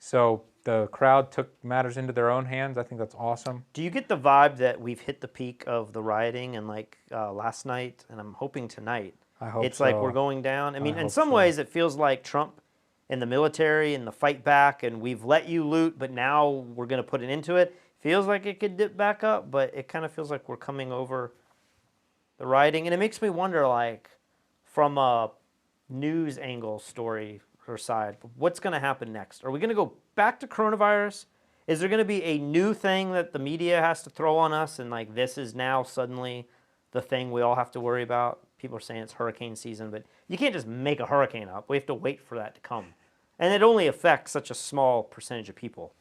So the crowd took matters into their own hands. I think that's awesome. Do you get the vibe that we've hit the peak of the rioting and like last night, and I'm hoping tonight? I hope it's like so. we're going down. I mean, in hope some so. ways it feels like Trump and the military and the fight back, and we've let you loot, but now we're going to put an end to it. feels like it could dip back up, but it kind of feels like we're coming over the rioting. And it makes me wonder, like, from a news angle story or side, what's going to happen next? Are we going to go back to coronavirus? Is there going to be a new thing that the media has to throw on us, and like this is now suddenly the thing we all have to worry about? People are saying it's hurricane season, but you can't just make a hurricane up. We have to wait for that to come. And it only affects such a small percentage of people.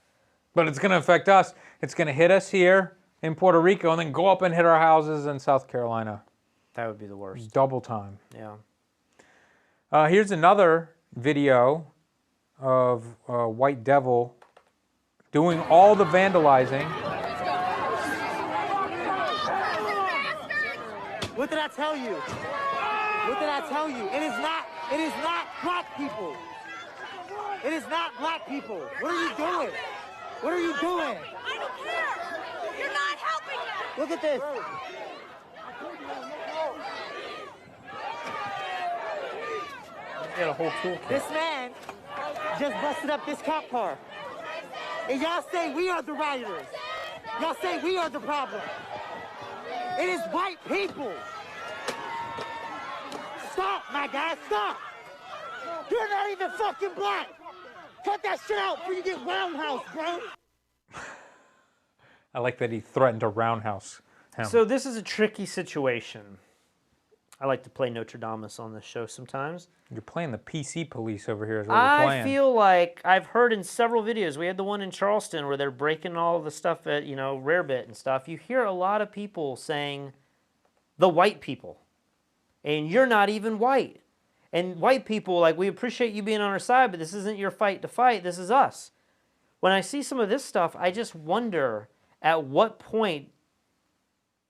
But it's going to affect us. It's going to hit us here in Puerto Rico and then go up and hit our houses in South Carolina. That would be the worst. Double time. Yeah. Here's another video of White Devil doing all the vandalizing. What did I tell you? What did I tell you? It is not black people. It is not black people. What are you doing? What are you doing? I don't care. You're not helping us. Look at this. Got a whole toolkit. This man just busted up this cop car. And y'all say we are the rioters. Y'all say we are the problem. It is white people. Stop, my guy, stop. You're not even fucking black. Cut that shit out before you get roundhouse, bro. I like that he threatened to roundhouse him. So this is a tricky situation. I like to play Nostradamus on this show sometimes. You're playing the PC police over here is what you're playing. I feel like I've heard in several videos, we had the one in Charleston where they're breaking all the stuff at, you know, Rarebit and stuff. You hear a lot of people saying, the white people. And you're not even white. And white people, like, we appreciate you being on our side, but this isn't your fight to fight. This is us. When I see some of this stuff, I just wonder at what point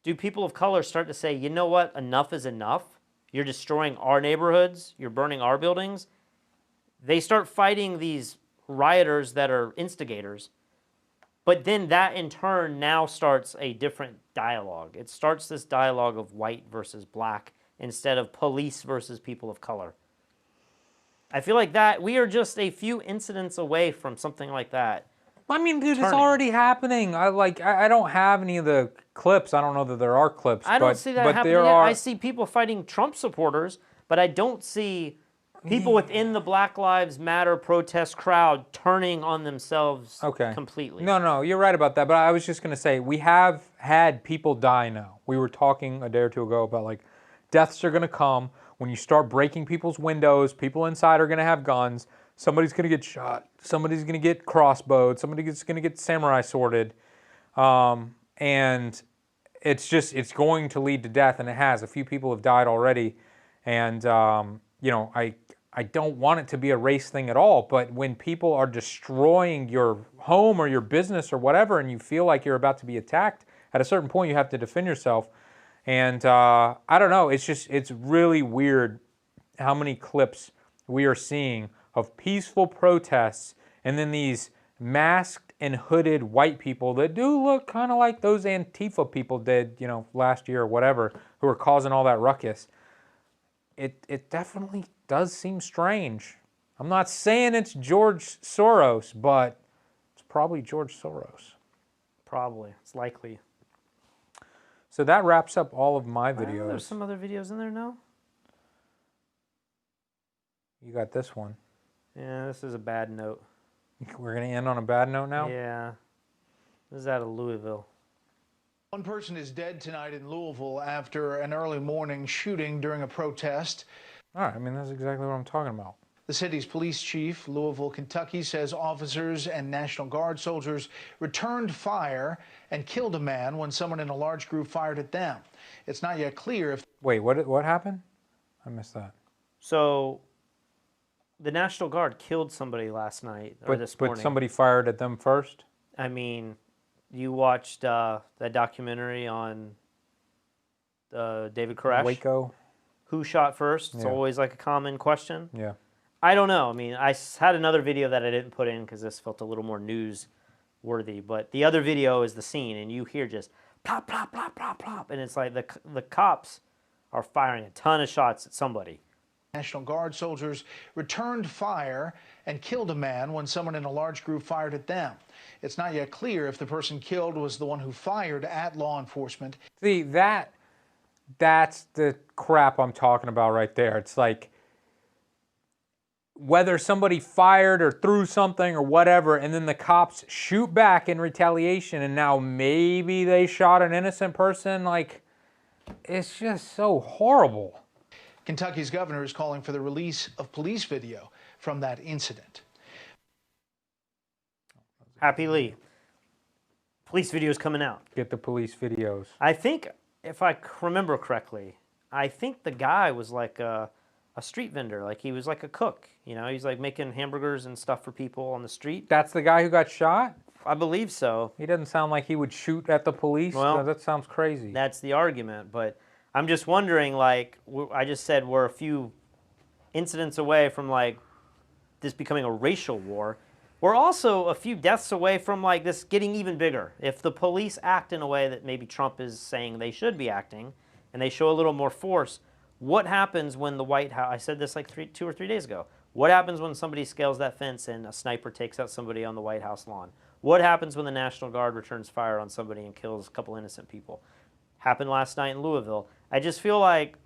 do people of color start to say, you know what, enough is enough? You're destroying our neighborhoods. You're burning our buildings. They start fighting these rioters that are instigators. But then that in turn now starts a different dialogue. It starts this dialogue of white versus black instead of police versus people of color. I feel like that we are just a few incidents away from something like that. I mean, dude, it's already happening. I don't have any of the clips. I don't know that there are clips. I don't see that happening yet. I see people fighting Trump supporters, but I don't see people within the Black Lives Matter protest crowd turning on themselves completely. No, you're right about that. But I was just going to say, we have had people die now. We were talking a day or two ago about, like, deaths are going to come. When you start breaking people's windows, people inside are going to have guns. Somebody's going to get shot. Somebody's going to get crossbowed. Somebody's going to get samurai sworded. And it's going to lead to death, and it has. A few people have died already. And, you know, I don't want it to be a race thing at all, but when people are destroying your home or your business or whatever, and you feel like you're about to be attacked, at a certain point you have to defend yourself. And I don't know, it's really weird how many clips we are seeing of peaceful protests and then these masked and hooded white people that do look kind of like those Antifa people did, you know, last year or whatever, who were causing all that ruckus. It definitely does seem strange. I'm not saying it's George Soros, but it's probably George Soros. Probably. It's likely. So that wraps up all of my videos. There's some other videos in there now. You got this one. Yeah, this is a bad note. We're going to end on a bad note now? Yeah. This is out of Louisville. One person is dead tonight in Louisville after an early morning shooting during a protest. All right, I mean, that's exactly what I'm talking about. The city's police chief, Louisville, Kentucky, says officers and National Guard soldiers returned fire and killed a man when someone in a large group fired at them. It's not yet clear if... Wait, what happened? I missed that. So, the National Guard killed somebody last night, or this morning. But somebody fired at them first? I mean, you watched that documentary on David Koresh? Waco. Who shot first? It's Yeah. always like a common question. Yeah. I don't know. I mean, I had another video that I didn't put in because this felt a little more news-worthy. But the other video is the scene, and you hear just plop, plop, plop, plop, plop. And it's like the cops are firing a ton of shots at somebody. National Guard soldiers returned fire and killed a man when someone in a large group fired at them. It's not yet clear if the person killed was the one who fired at law enforcement. See, that's the crap I'm talking about right there. It's like whether somebody fired or threw something or whatever, and then the cops shoot back in retaliation, and now maybe they shot an innocent person. Like, it's just so horrible. Kentucky's governor is calling for the release of police video from that incident. Happy Lee. Police videos coming out. Get the police videos. I think, if I remember correctly, I think the guy was like a street vendor. Like, he was like a cook. You know, he's like making hamburgers and stuff for people on the street. That's the guy who got shot? I believe so. He doesn't sound like he would shoot at the police. Well, that sounds crazy. That's the argument, but I'm just wondering, like, I just said we're a few incidents away from, like, this becoming a racial war. We're also a few deaths away from, like, this getting even bigger. If the police act in a way that maybe Trump is saying they should be acting, and they show a little more force, what happens when the White House, I said this like 2 or 3 days ago, what happens when somebody scales that fence and a sniper takes out somebody on the White House lawn? What happens when the National Guard returns fire on somebody and kills a couple innocent people? Happened last night in Louisville. I just feel like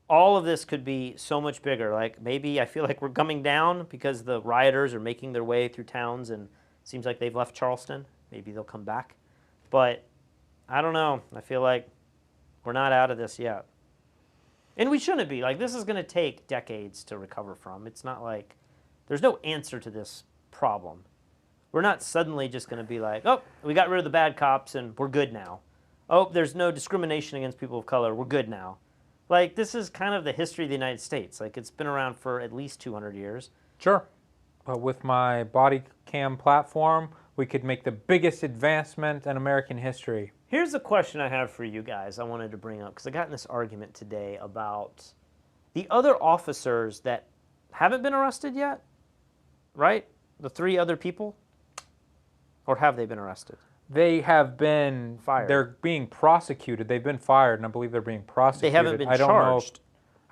all of this could be so much bigger. Like, maybe I feel like we're coming down because the rioters are making their way through towns and it seems like they've left Charleston. Maybe they'll come back. But I don't know. I feel like we're not out of this yet. And we shouldn't be. Like, this is going to take decades to recover from. It's not like there's no answer to this problem. We're not suddenly just going to be like, oh, we got rid of the bad cops and we're good now. Oh, there's no discrimination against people of color. We're good now. Like, this is kind of the history of the United States. Like, it's been around for at least 200 years. Sure. But with my body cam platform, we could make the biggest advancement in American history. Here's a question I have for you guys I wanted to bring up, because I got in this argument today about the other officers that haven't been arrested yet, right? The 3 other people? Or have they been arrested? They have been fired. They're being prosecuted. They've been fired, and I believe they're being prosecuted. They haven't been charged.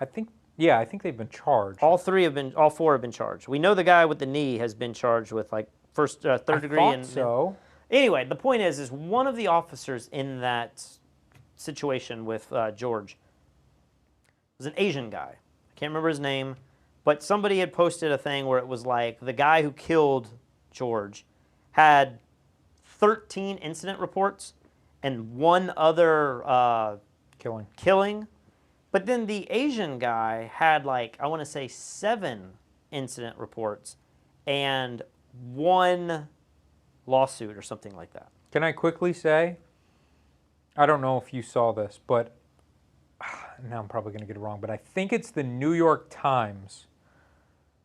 I think they've been charged. All 4 have been charged. We know the guy with the knee has been charged with like third degree. I thought so. Anyway, the point is one of the officers in that situation with George was an Asian guy. I can't remember his name, but somebody had posted a thing where it was like the guy who killed George had 13 incident reports and 1 other killing. But then the Asian guy had, like, I want to say 7 incident reports and 1 lawsuit or something like that. Can I quickly say, I don't know if you saw this, but now I'm probably going to get it wrong, but I think it's the New York Times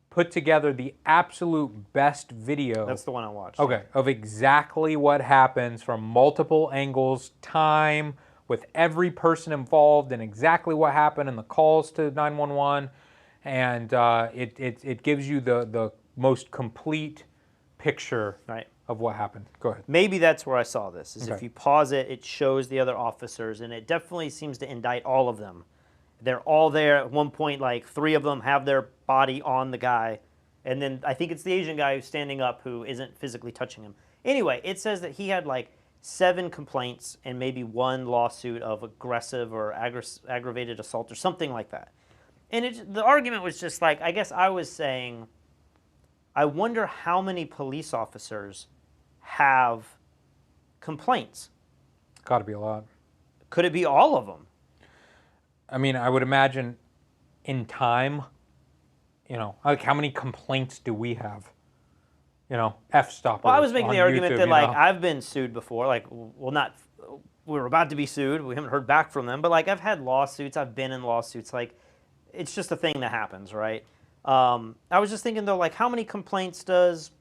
put together the absolute best video. That's the one I watched. Okay, of exactly what happens from multiple angles, time, with every person involved, and exactly what happened, and the calls to 911, and it gives you the most complete picture of what happened. Go ahead. Maybe that's where I saw this. If you pause it, it shows the other officers, and it definitely seems to indict all of them. They're all there at one point. Like 3 of them have their body on the guy, and then I think it's the Asian guy who's standing up who isn't physically touching him. Anyway, it says that he had like 7 complaints and maybe 1 lawsuit of aggressive or aggravated assault or something like that. And the argument was just like, I guess I was saying, I wonder how many police officers have complaints. Got to be a lot. Could it be all of them? I mean, I would imagine in time, like how many complaints do we have? F-stop. Well, I was making the argument that, like, I've been sued before. Like, well, we were about to be sued. We haven't heard back from them. But, like, I've had lawsuits. I've been in lawsuits. Like, it's just a thing that happens, right? I was just thinking, though, like, how many complaints does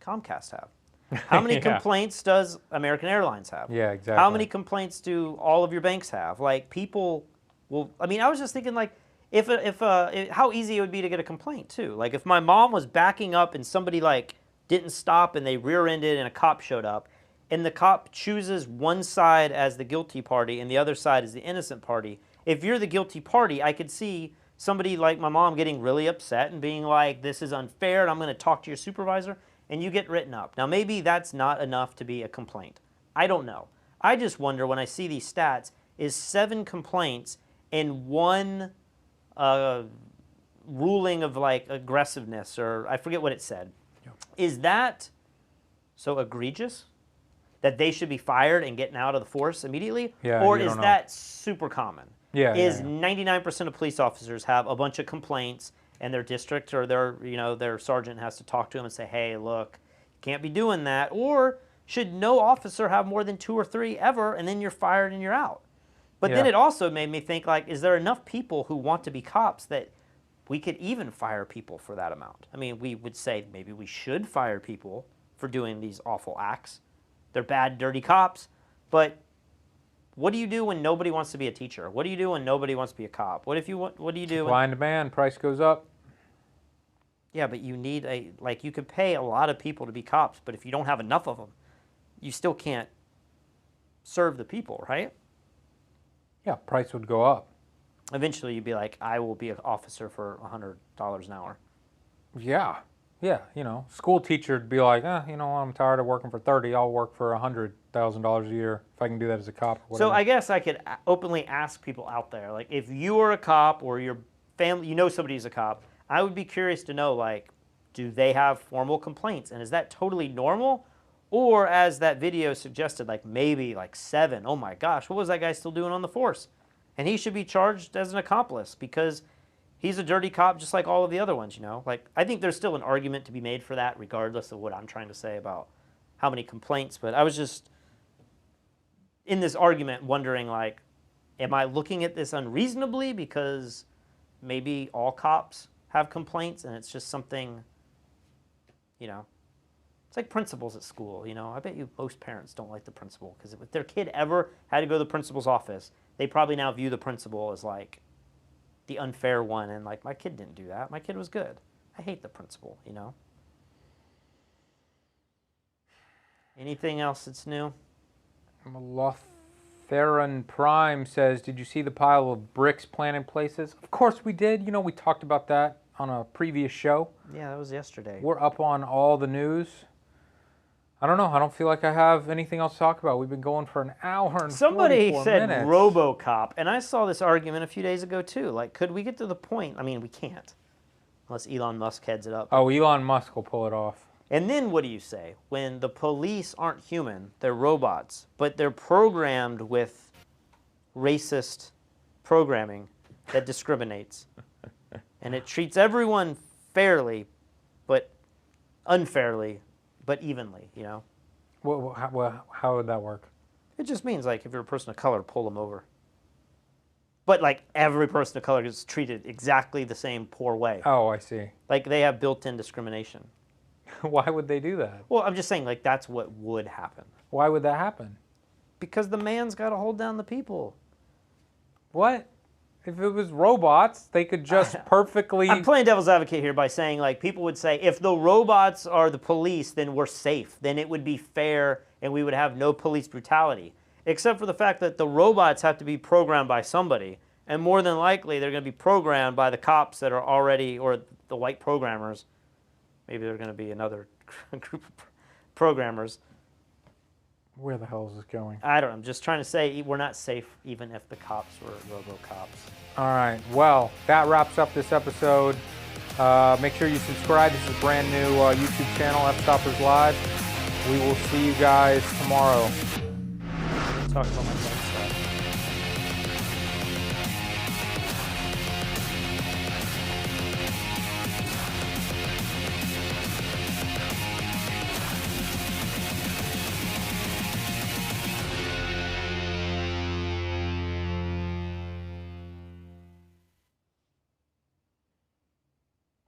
Comcast have? How many complaints does American Airlines have? Yeah, exactly. How many complaints do all of your banks have? Like, people will, I mean, I was just thinking, like, how easy it would be to get a complaint, too. Like, if my mom was backing up and somebody, like, didn't stop and they rear-ended and a cop showed up, and the cop chooses one side as the guilty party and the other side as the innocent party, if you're the guilty party, I could see somebody like my mom getting really upset and being like, this is unfair and I'm going to talk to your supervisor, and you get written up. Now, maybe that's not enough to be a complaint. I don't know. I just wonder when I see these stats, is 7 complaints and 1 ruling of like aggressiveness, or I forget what it said. Yep. Is that so egregious that they should be fired and getting out of the force immediately? Yeah, or is that super common? Yeah. Is 99% of police officers have a bunch of complaints, and their district or their sergeant has to talk to them and say, hey, look, you can't be doing that? Or should no officer have more than 2 or 3 ever, and then you're fired and you're out? But then it also made me think, like, is there enough people who want to be cops that we could even fire people for that amount? I mean, we would say maybe we should fire people for doing these awful acts. They're bad, dirty cops. But what do you do when nobody wants to be a teacher? What do you do when nobody wants to be a cop? What do you do? Supply and demand, price goes up. Yeah, but you need you could pay a lot of people to be cops, but if you don't have enough of them, you still can't serve the people, right? Yeah, price would go up. Eventually you'd be like, I will be an officer for $100 an hour. Yeah. Yeah, school teacher would be like, I'm tired of working for 30. I'll work for $100,000 a year if I can do that as a cop. So I guess I could openly ask people out there, like, if you are a cop or your family, somebody who's a cop, I would be curious to know, like, do they have formal complaints? And is that totally normal? Or as that video suggested, like maybe like 7. Oh my gosh, what was that guy still doing on the force? And he should be charged as an accomplice because he's a dirty cop just like all of the other ones, Like, I think there's still an argument to be made for that regardless of what I'm trying to say about how many complaints. But I was just in this argument wondering, like, am I looking at this unreasonably because maybe all cops have complaints and it's just something, It's like principals at school, I bet you most parents don't like the principal because if their kid ever had to go to the principal's office, they probably now view the principal as like the unfair one, and like, my kid didn't do that. My kid was good. I hate the principal, Anything else that's new? Theron Prime says, did you see the pile of bricks planted places? Of course we did. We talked about that on a previous show. Yeah, that was yesterday. We're up on all the news. I don't know. I don't feel like I have anything else to talk about. We've been going for an hour and 44 minutes. Somebody said RoboCop, and I saw this argument a few days ago too. Like, could we get to the point? I mean, we can't, unless Elon Musk heads it up. Oh, Elon Musk will pull it off. And then what do you say? When the police aren't human, they're robots, but they're programmed with racist programming that discriminates. And it treats everyone fairly, but unfairly, but evenly, How would that work? It just means, like, if you're a person of color, pull them over. But, like, every person of color is treated exactly the same poor way. Oh, I see. Like, they have built-in discrimination. Why would they do that? Well, I'm just saying, like, that's what would happen. Why would that happen? Because the man's got to hold down the people. What? If it was robots, they could just perfectly... I'm playing devil's advocate here by saying, like, people would say, if the robots are the police, then we're safe. Then it would be fair and we would have no police brutality. Except for the fact that the robots have to be programmed by somebody. And more than likely, they're going to be programmed by the cops that are already, or the white programmers. Maybe they're going to be another group of programmers. Where the hell is this going? I don't know. I'm just trying to say we're not safe even if the cops were robo-cops. All right. Well, that wraps up this episode. Make sure you subscribe. This is a brand new YouTube channel, F-Stoppers Live. We will see you guys tomorrow. Talk about my friends.